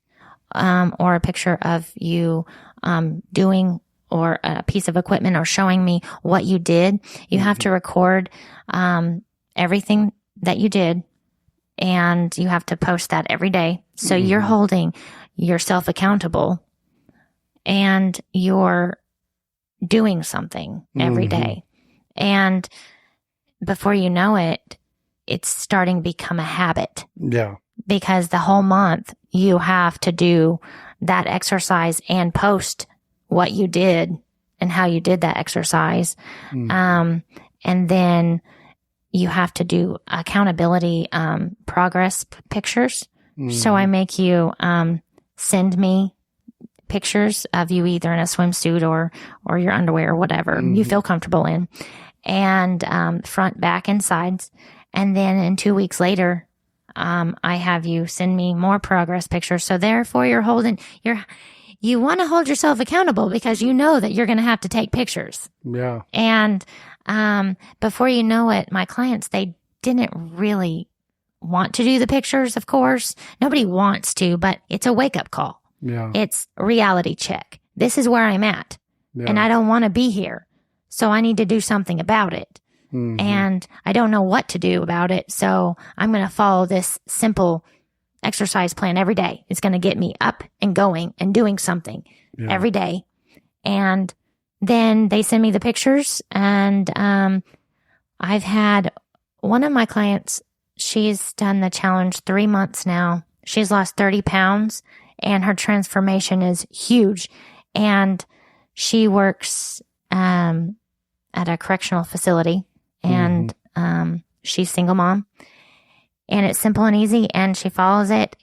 or a picture of you doing, or a piece of equipment, or showing me what you did. You have to record everything that you did, and you have to post that every day. So mm-hmm. you're holding yourself accountable, and you're doing something every mm-hmm. day. And before you know it, it's starting to become a habit. Yeah. Because the whole month you have to do that exercise and post what you did and how you did that exercise. Mm-hmm. And then you have to do accountability, progress pictures. Mm-hmm. So I make you, send me pictures of you either in a swimsuit or your underwear or whatever mm-hmm. you feel comfortable in, and, front, back, and sides. And then in 2 weeks later, I have you send me more progress pictures. So therefore you want to hold yourself accountable, because you know that you're going to have to take pictures. Yeah. And, before you know it, my clients, they didn't really want to do the pictures, of course. Nobody wants to, but it's a wake up call. Yeah. It's a reality check. This is where I'm at, and I don't want to be here. So I need to do something about it. Mm-hmm. And I don't know what to do about it. So I'm going to follow this simple exercise plan every day. It's going to get me up and going and doing something every day. And then they send me the pictures, and I've had one of my clients, she's done the challenge 3 months now. She's lost 30 pounds. And her transformation is huge. And she works at a correctional facility, and she's single mom. And it's simple and easy, and she follows it,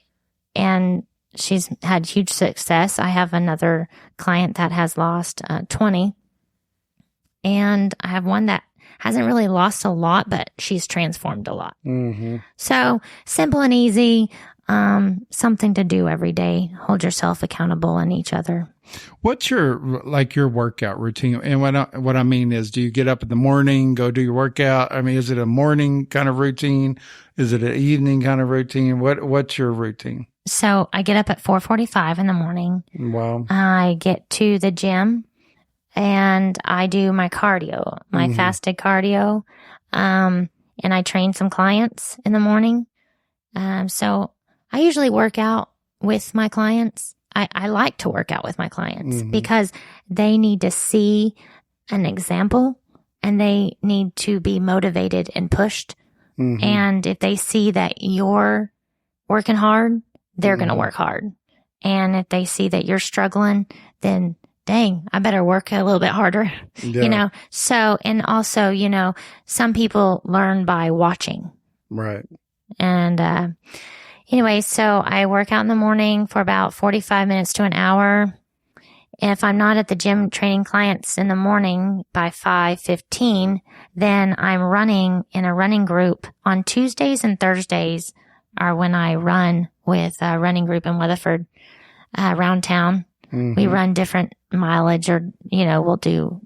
and she's had huge success. I have another client that has lost 20, and I have one that hasn't really lost a lot, but she's transformed a lot. Mm-hmm. So simple and easy. something to do every day. Hold yourself accountable and each other. What's your workout routine? And what I mean is, do you get up in the morning, go do your workout? I mean, is it a morning kind of routine? Is it an evening kind of routine? What's your routine? So I get up at 4:45 in the morning. Wow. I get to the gym and I do my cardio, my fasted cardio. And I train some clients in the morning. So I usually work out with my clients. I like to work out with my clients because they need to see an example and they need to be motivated and pushed. And if they see that you're working hard, they're going to work hard. And if they see that you're struggling, then dang, I better work a little bit harder, you know? So, and also, you know, some people learn by watching. Right. And, anyway, so I work out in the morning for about 45 minutes to an hour. If I'm not at the gym training clients in the morning by 5:15, then I'm running in a running group on Tuesdays and Thursdays are when I run with a running group in Weatherford, around town. We run different mileage or, you know, we'll do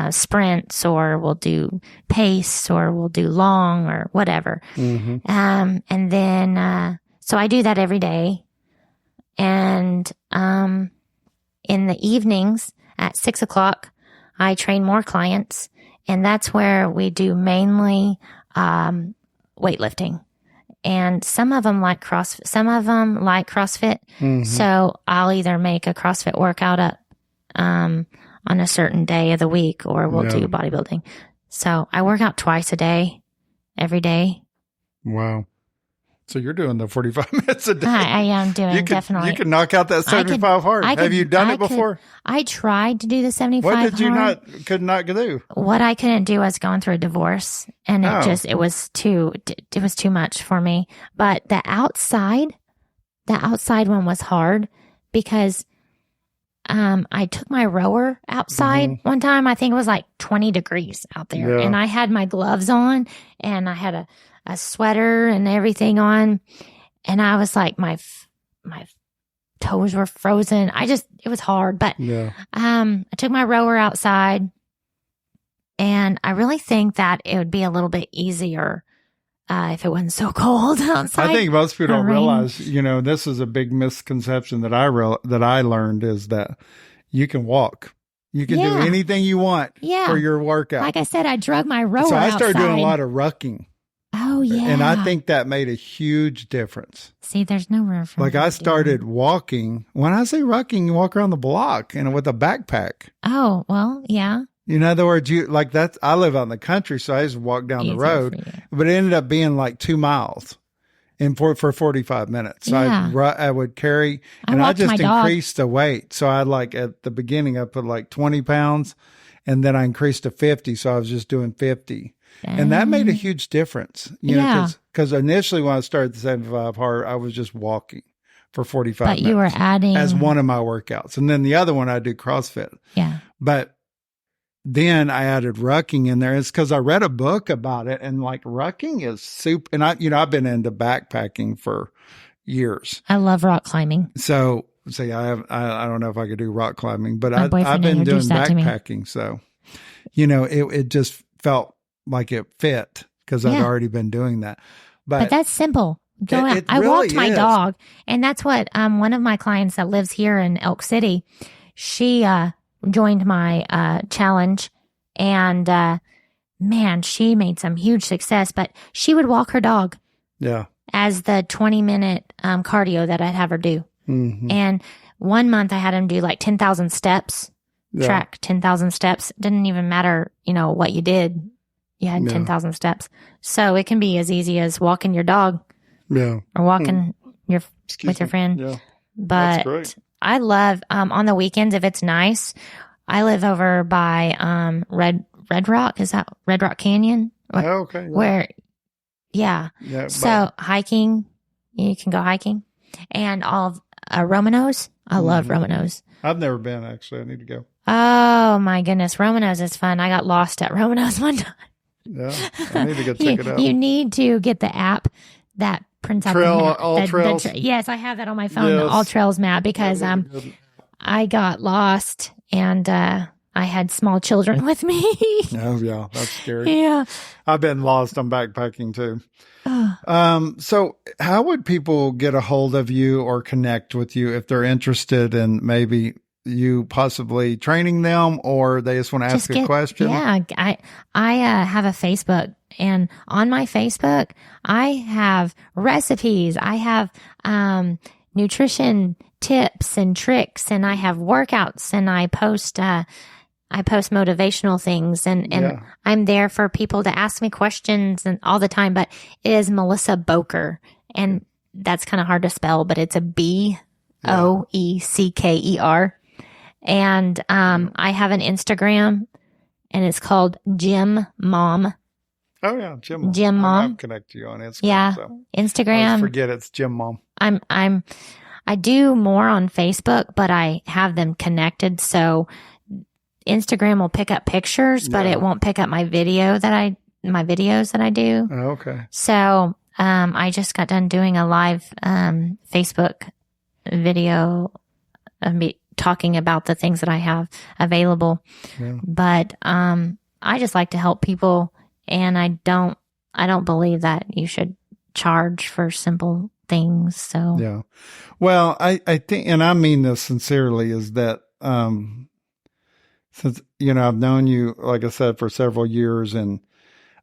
sprints or we'll do pace or we'll do long or whatever. And then, so I do that every day. And, in the evenings at 6:00, I train more clients, and that's where we do mainly, weightlifting. And some of them like CrossFit. So I'll either make a CrossFit workout up, on a certain day of the week, or we'll do bodybuilding. So I work out twice a day, every day. Wow. So you're doing the 45 minutes a day. I am doing, definitely. You can knock out that 75 hard. Have you done it before? I tried to do the 75 What did you hard. could not do? What I couldn't do was going through a divorce, and it was too much for me. But the outside one was hard because I took my rower outside one time. I think it was like 20 degrees out there, and I had my gloves on, and I had a sweater and everything on, and I was like, my toes were frozen. It was hard, but I took my rower outside, and I really think that it would be a little bit easier if it wasn't so cold outside. I think most people don't realize, you know, this is a big misconception that I learned is that you can walk. You can do anything you want for your workout. Like I said, I drug my rower So I started outside. doing a lot of rucking. Oh, yeah. And I think that made a huge difference. See, there's no room for Like I started walking. When I say rucking, you walk around the block and with a backpack. Oh, well, yeah. In other words, I live out in the country, so I just walk down the road, but it ended up being like 2 miles for 45 minutes. So I would carry, and I just increased the weight. So I at the beginning, I put like 20 pounds and then I increased to 50. So I was just doing 50. And that made a huge difference, you know, because initially when I started the 75 hard, I was just walking for 45 minutes. But you were adding as one of my workouts. And then the other one, I do CrossFit. Yeah. But then I added rucking in there. It's because I read a book about it, and like rucking is super. And I've been into backpacking for years. I love rock climbing. So I don't know if I could do rock climbing, but I've been doing backpacking. So, you know, it just felt like it fit because I'd already been doing that. But that's simple. Go out. I walked my dog, and that's what one of my clients that lives here in Elk City, she joined my challenge, and man, she made some huge success. But she would walk her dog, as the 20-minute cardio that I'd have her do. And 1 month I had him do like 10,000 steps, track 10,000 steps. Didn't even matter, you know, what you did. You had 10,000 steps. So it can be as easy as walking your dog. Or walking with your friend. Yeah. But I love, on the weekends, if it's nice, I live over by, Red Rock. Is that Red Rock Canyon? Okay. Yeah. So hiking, you can go hiking, and all of Romanos. I love Romanos. I've never been, actually. I need to go. Oh my goodness. Romanos is fun. I got lost at Romanos one time. Yeah. I need to go check it out. You need to get the app that prints out Trail, the map. all trails. Yes, I have that on my phone, the Yes. all trails map, because I got lost and I had small children with me. Oh yeah, that's scary. Yeah. I've been lost on backpacking too. So how would people get a hold of you or connect with you if they're interested in maybe you possibly training them, or they just want to ask a question? Yeah, I have a Facebook, and on my Facebook, I have recipes. I have nutrition tips and tricks, and I have workouts, and I post motivational things, and I'm there for people to ask me questions and all the time. But it is Melissa Boecker, and that's kind of hard to spell, but it's a Boecker. And I have an Instagram, and it's called Gym Mom. Oh yeah, Gym Mom. I'll connect you on Instagram. Yeah, so. Instagram. I always forget it's Gym Mom. I do more on Facebook, but I have them connected. So Instagram will pick up pictures, but it won't pick up my videos that I do. Oh, okay. So I just got done doing a live Facebook video of me talking about the things that I have available. Yeah. But I just like to help people, and I don't believe that you should charge for simple things. So yeah. Well, I think, and I mean this sincerely, is that since I've known you, like I said, for several years, and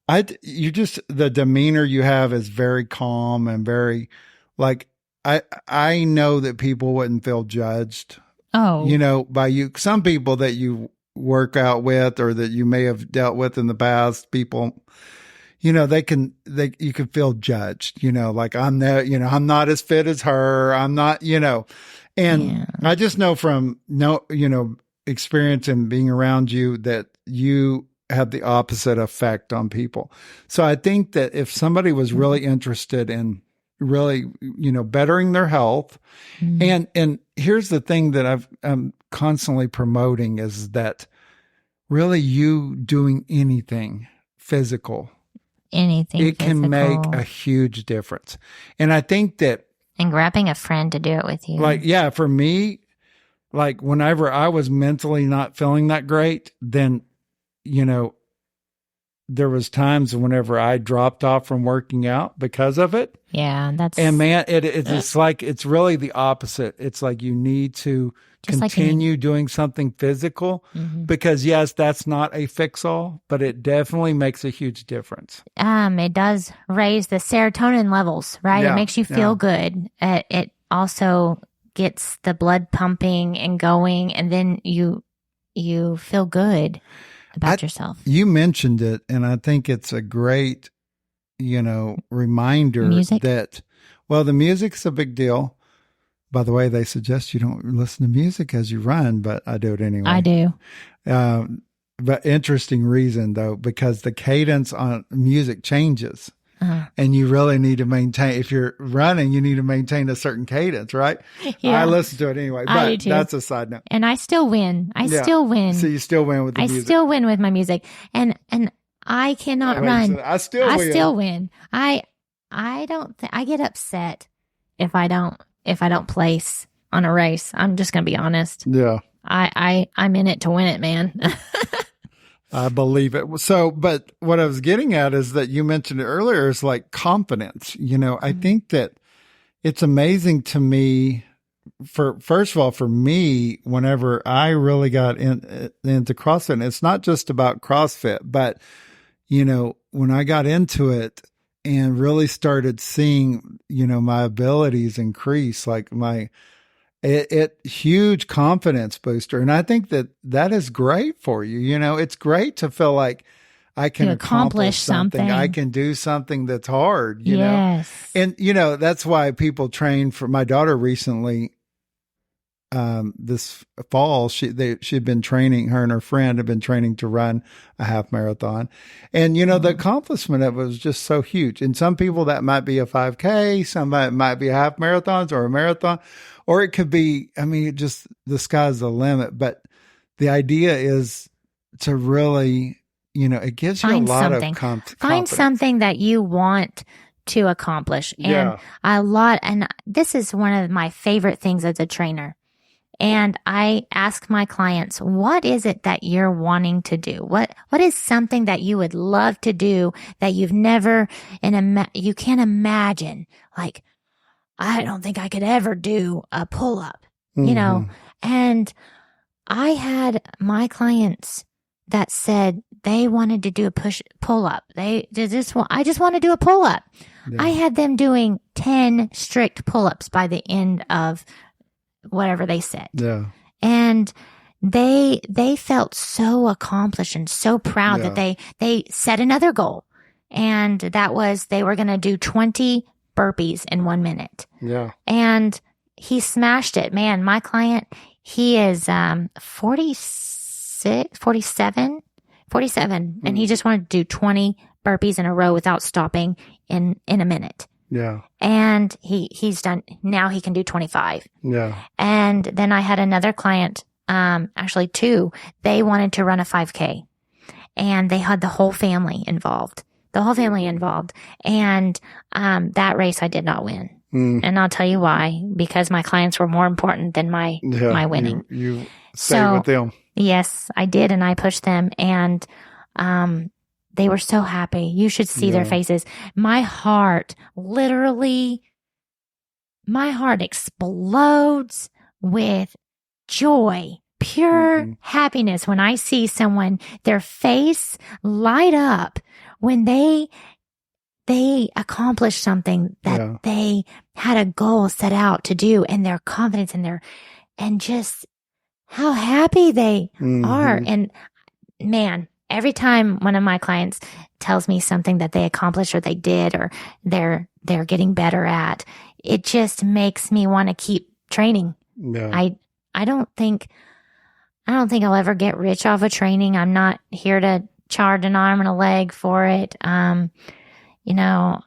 the demeanor you have is very calm and very, like, I know that people wouldn't feel judged. Oh, by you. Some people that you work out with, or that you may have dealt with in the past, people, you can feel judged, like I'm there, I'm not as fit as her. I'm not, and I just know from experience and being around you that you have the opposite effect on people. So I think that if somebody was really interested in really, bettering their health, and here's the thing that I'm constantly promoting is that really you doing anything physical, it can make a huge difference. And I think that, and grabbing a friend to do it with you. Like, yeah, for me, like whenever I was mentally not feeling that great, then, there was times whenever I dropped off from working out because of it. Yeah, and man, it's like, it's really the opposite. It's like you need to continue doing something physical, because yes, that's not a fix-all, but it definitely makes a huge difference. It does raise the serotonin levels, right? Yeah, it makes you feel good. It also gets the blood pumping and going, and then you feel good about yourself. You mentioned it, and I think it's a great, reminder that, well, the music's a big deal. By the way, they suggest you don't listen to music as you run, but I do it anyway. I do. But interesting reason though, because the cadence on music changes. And you really need to maintain, if you're running, you need to maintain a certain cadence, right? Yeah. I listen to it anyway, but that's a side note. And I still win. I still win. So you still win with the music. I still win with my music. And I cannot run. I still win. I get upset if I don't place on a race. I'm just going to be honest. Yeah. I'm in it to win it, man. I believe it. So, but what I was getting at is that you mentioned it earlier is like confidence. I think that it's amazing to me first of all, for me, whenever I really got into CrossFit, and it's not just about CrossFit, but when I got into it and really started seeing, my abilities increase, like it huge confidence booster. And I think that is great for you. It's great to feel like I can accomplish something. I can do something that's hard, know? And, that's why people train for my daughter recently. This fall, she'd been training, her and her friend had been training to run a half marathon. And, the accomplishment of it was just so huge. And some people that might be a 5K, some might be a half marathons or a marathon, or it could be, just the sky's the limit. But the idea is to really, it gives you a lot of confidence. Find something that you want to accomplish. And and this is one of my favorite things as a trainer. And I ask my clients, what is it that you're wanting to do? What is something that you would love to do that you've never, you can't imagine? Like, I don't think I could ever do a pull-up, you know? And I had my clients that said they wanted to do a pull-up. I just want to do a pull-up. Yeah. I had them doing 10 strict pull-ups by the end of whatever they said. Yeah. And they felt so accomplished and so proud that they set another goal. And that was they were going to do 20 burpees in 1 minute. Yeah. And he smashed it. Man, my client, he is 47, and he just wanted to do 20 burpees in a row without stopping in a minute. Yeah. And he's done, now he can do 25. Yeah. And then I had another client, actually 2, they wanted to run a 5K and they had the whole family involved. And, that race I did not win. And I'll tell you why, because my clients were more important than my winning. You stayed with them. Yes, I did. And I pushed them and, they were so happy. You should see their faces. My heart explodes with joy, pure happiness when I see someone, their face light up when they accomplish something that they had a goal set out to do, and their confidence and just how happy they are. And man, every time one of my clients tells me something that they accomplished or they did or they're getting better at, it just makes me want to keep training. Yeah. I don't think I'll ever get rich off of training. I'm not here to charge an arm and a leg for it. You know,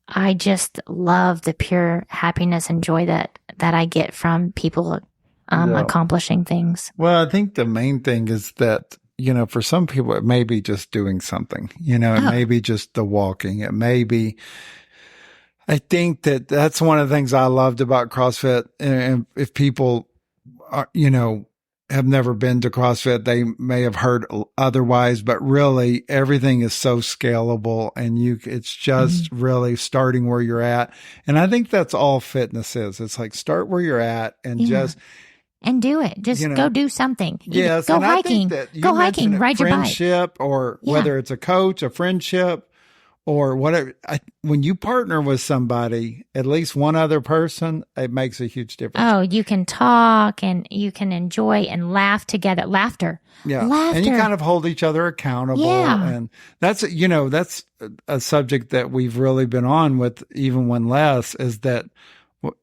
I just love the pure happiness and joy that I get from people accomplishing things. Well, I think the main thing is that, you know, for some people, it may be just doing something, you know, it may be just the walking. It may be, I think that's one of the things I loved about CrossFit. And if people are, you know, have never been to CrossFit, they may have heard otherwise, but really everything is so scalable and it's just really starting where you're at. And I think that's all fitness is. It's like start where you're at and just and do it. Just go do something. Yes. Go hiking. Go hiking. Ride your bike. Friendship or whether it's a coach, a friendship, or whatever. When you partner with somebody, at least one other person, it makes a huge difference. Oh, you can talk and you can enjoy and laugh together. Laughter. Yeah. Laughter. And you kind of hold each other accountable. Yeah. And that's a subject that we've really been on with even when less is that,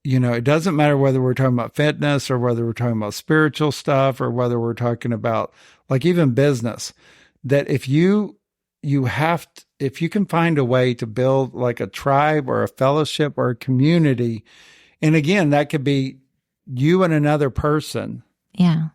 you know, it doesn't matter whether we're talking about fitness or whether we're talking about spiritual stuff or whether we're talking about like even business, that if you can find a way to build like a tribe or a fellowship or a community, and again, that could be you and another person,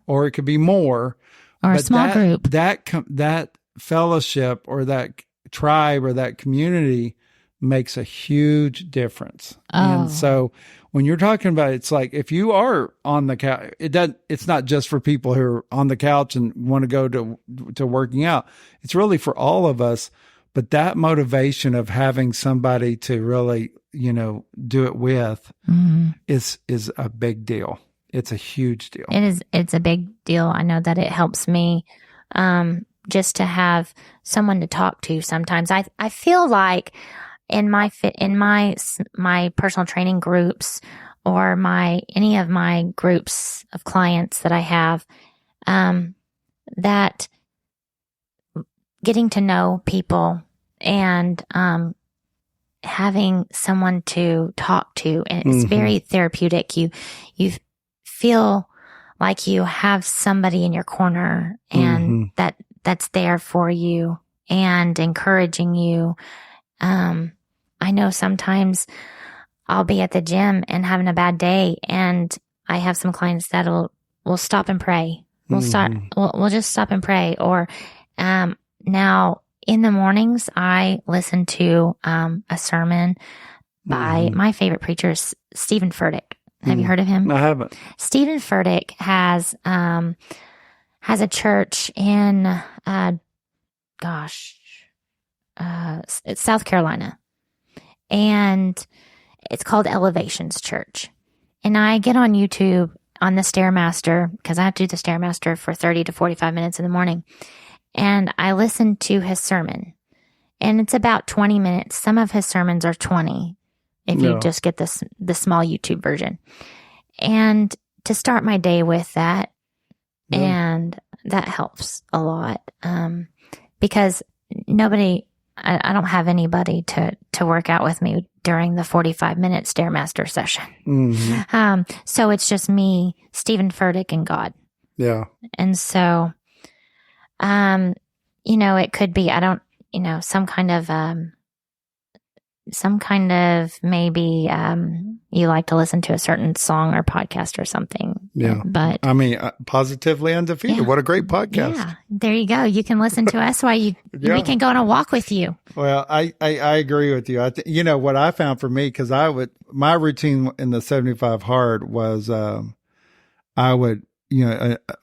or it could be more, or a small group. That fellowship or that tribe or that community makes a huge difference. And so when you're talking about it, it's like if you are on the couch, it's not just for people who are on the couch and want to go to working out. It's really for all of us. But that motivation of having somebody to really, you know, do it with is a big deal. It's a huge deal. It is. It's a big deal. I know that it helps me just to have someone to talk to. Sometimes I feel like in my personal training groups or any of my groups of clients that I have, that getting to know people and having someone to talk to, and it's very therapeutic. You feel like you have somebody in your corner and that's there for you and encouraging you. I know sometimes I'll be at the gym and having a bad day, and I have some clients that'll stop and pray. We'll just stop and pray. Or now in the mornings, I listen to a sermon by my favorite preacher, Stephen Furtick. Have you heard of him? I haven't. Stephen Furtick has a church in it's South Carolina, and it's called Elevations Church. And I get on YouTube on the Stairmaster, because I have to do the Stairmaster for 30 to 45 minutes in the morning. And I listen to his sermon, and it's about 20 minutes. Some of his sermons are 20 if you just get the small YouTube version. And to start my day with that, and that helps a lot, because I don't have anybody to work out with me during the 45-minute Stairmaster session. Mm-hmm. So it's just me, Stephen Furtick, and God. Yeah. And so, it could be, some kind of maybe, you like to listen to a certain song or podcast or something. Yeah. But Positively Undefeated. Yeah. What a great podcast. Yeah. There you go. You can listen to us while we can go on a walk with you. Well, I agree with you. What I found for me, because my routine in the 75 hard was, I would,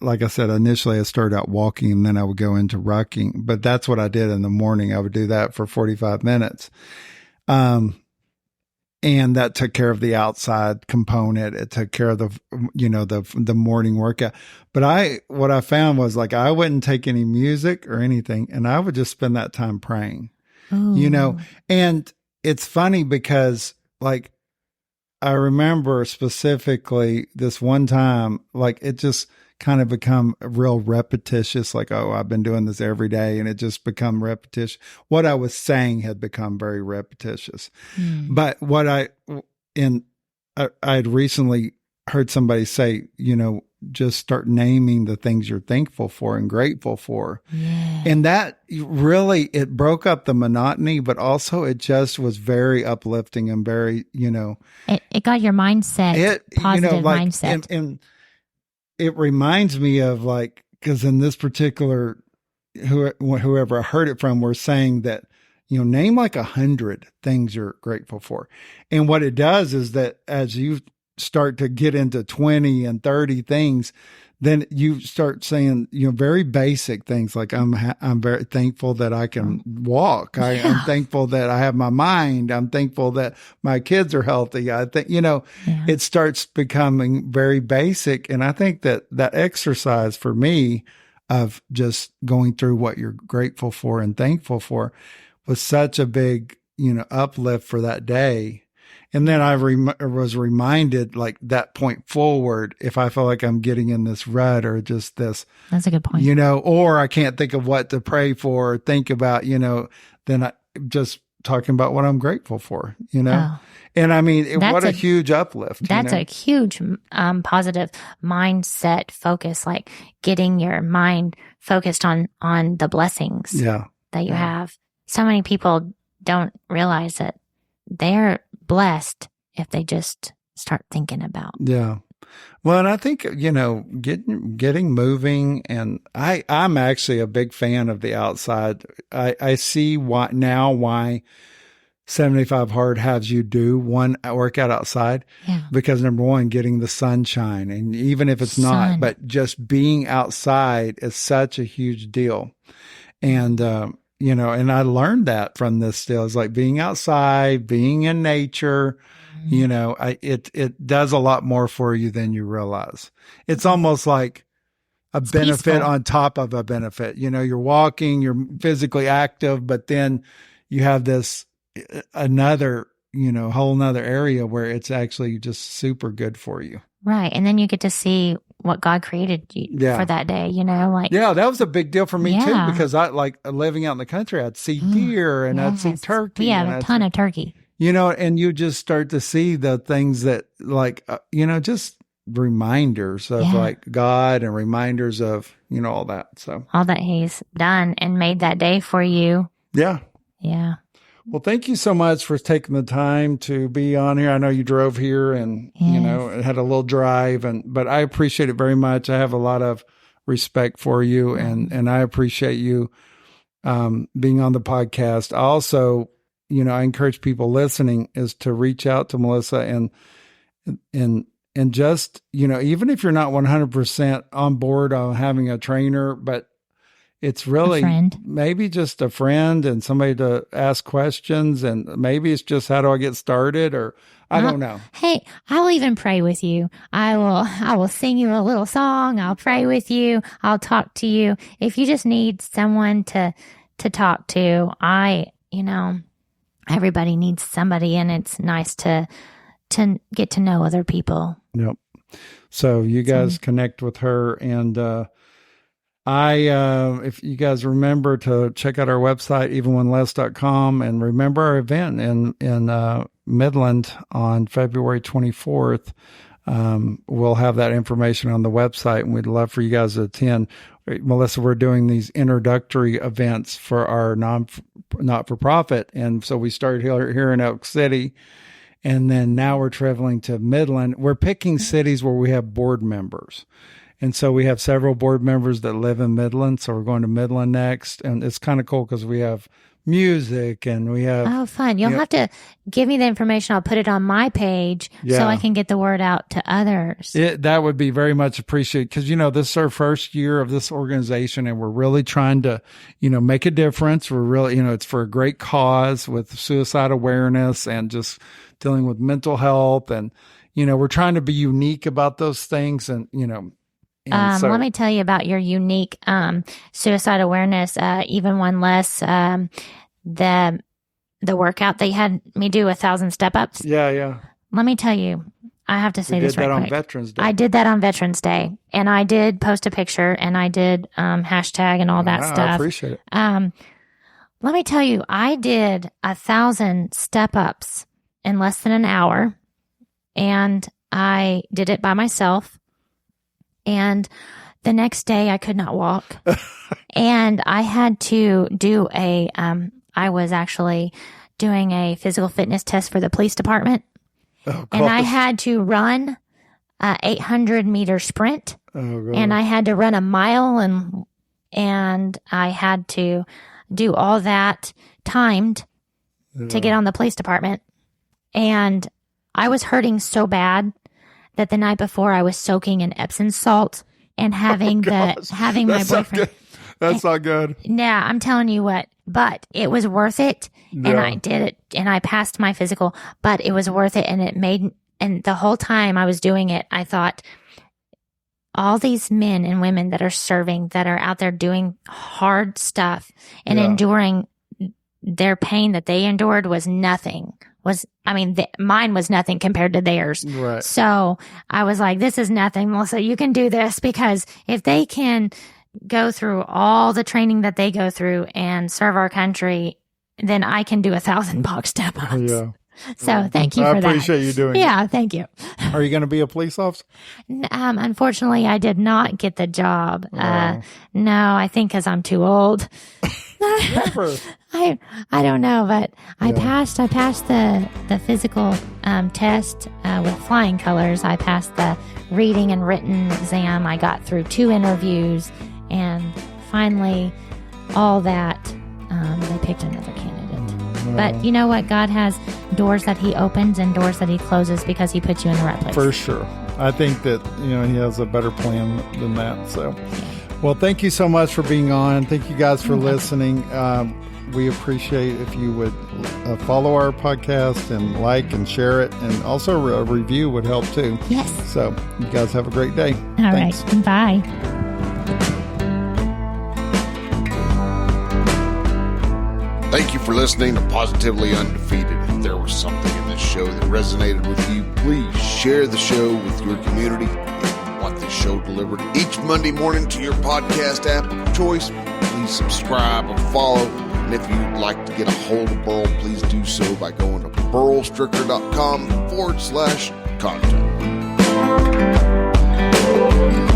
like I said, initially I started out walking and then I would go into rucking, but that's what I did in the morning. I would do that for 45 minutes. And that took care of the outside component. It took care of the morning workout. But what I found was, like, I wouldn't take any music or anything, and I would just spend that time praying, and it's funny because, like, I remember specifically this one time, like, it just kind of become real repetitious. Like, oh, I've been doing this every day, and it just become repetitious. What I was saying had become very repetitious. But what I had recently heard somebody say, just start naming the things you're thankful for and grateful for. Yeah. And that really, it broke up the monotony, but also it just was very uplifting and very, it got your mindset, positive mindset. And it reminds me of, like, because in this particular, whoever I heard it from were saying that, name like 100 things you're grateful for. And what it does is that as you start to get into 20 and 30 things, then you start saying, very basic things like, I'm very thankful that I can walk. I'm thankful that I have my mind. I'm thankful that my kids are healthy. I think, it starts becoming very basic. And I think that exercise for me of just going through what you're grateful for and thankful for was such a big, uplift for that day. And then I was reminded, like, that point forward, if I feel like I'm getting in this rut or just this. That's a good point. Or I can't think of what to pray for or think about, then I just talking about what I'm grateful for, Oh. And I mean, what a huge uplift. That's a huge positive mindset focus, like getting your mind focused on the blessings that you have. So many people don't realize that they're blessed if they just start thinking about. Yeah. Well, and I think, getting moving, and I'm actually a big fan of the outside. I see why 75 hard has you do one workout outside. Yeah. Because number one, getting the sunshine, and even if it's not, but just being outside is such a huge deal. And, and I learned that from this deal. It's like being outside, being in nature, it does a lot more for you than you realize. It's almost like it's benefit peaceful on top of a benefit. You're walking, you're physically active, but then you have this another, whole nother area where it's actually just super good for you. Right. And then you get to see what God created you for that day, Yeah, that was a big deal for me too, because I, like, living out in the country, I'd see deer and I'd see turkey. We have a ton of turkey. And you just start to see the things that, like, just reminders of like God and reminders of, all that. So all that He's done and made that day for you. Yeah. Yeah. Well, thank you so much for taking the time to be on here. I know you drove here and, had a little drive, but I appreciate it very much. I have a lot of respect for you, and I appreciate you being on the podcast. I also, I encourage people listening is to reach out to Melissa and just, even if you're not 100% on board on having a trainer, but it's really maybe just a friend and somebody to ask questions. And maybe it's just, how do I get started? Or I don't know. Hey, I'll even pray with you. I will sing you a little song. I'll pray with you. I'll talk to you. If you just need someone to talk to, everybody needs somebody, and it's nice to get to know other people. Yep. So you guys connect with her, and if you guys remember to check out our website, evenoneless.com, and remember our event in Midland on February 24th. We'll have that information on the website, and we'd love for you guys to attend. Melissa, we're doing these introductory events for our not-for-profit. And so we started here in Elk City, and then now we're traveling to Midland. We're picking cities where we have board members. And so we have several board members that live in Midland. So we're going to Midland next. And it's kind of cool because we have music and we have... Oh, fun. You'll have to give me the information. I'll put it on my page so I can get the word out to others. That would be very much appreciated because, this is our first year of this organization, and we're really trying to, make a difference. We're really, it's for a great cause with suicide awareness and just dealing with mental health. And, we're trying to be unique about those things. And, let me tell you about your unique suicide awareness, even one less. The workout they had me do 1,000 step-ups. Yeah. Let me tell you, I have to say this right quick. You did that on Veterans Day. I did that on Veterans Day, and I did post a picture, and I did hashtag and all that stuff. I appreciate it. Let me tell you, I did 1,000 step-ups in less than an hour, and I did it by myself. And the next day I could not walk and I had to do I was actually doing a physical fitness test for the police department. Oh, and I had to run a 800-meter sprint. Oh, and I had to run a mile and I had to do all that timed to get on the police department. And I was hurting so bad that the night before I was soaking in Epsom salt and having my boyfriend. That's not good. Yeah, I'm telling you what, but it was worth it. Yeah. And I did it and I passed my physical, but it was worth it. And the whole time I was doing it, I thought all these men and women that are serving, that are out there doing hard stuff and enduring their pain that they endured was nothing. Mine was nothing compared to theirs. Right. So I was like, this is nothing, Melissa. You can do this, because if they can go through all the training that they go through and serve our country, then I can do 1,000 box step-ups. Yeah. So thank you for that. I appreciate you doing it. Yeah, thank you. Are you going to be a police officer? Unfortunately, I did not get the job. No, I think because I'm too old. Never. I don't know, but I passed the physical test with flying colors. I passed the reading and written exam. I got through 2 interviews, and finally, all that they picked another candidate. But you know what? God has doors that He opens and doors that He closes because He puts you in the right place. For sure. I think that He has a better plan than that. So, well, thank you so much for being on. Thank you guys for listening. We appreciate if you would follow our podcast and like and share it, and also a review would help too. Yes. So you guys have a great day. All Thanks. Right. Bye. Thank you for listening to Positively Undefeated. If there was something in this show that resonated with you, please share the show with your community. If you want this show delivered each Monday morning to your podcast app of choice, please subscribe or follow. And if you'd like to get a hold of Burl, please do so by going to burlstricker.com/contact.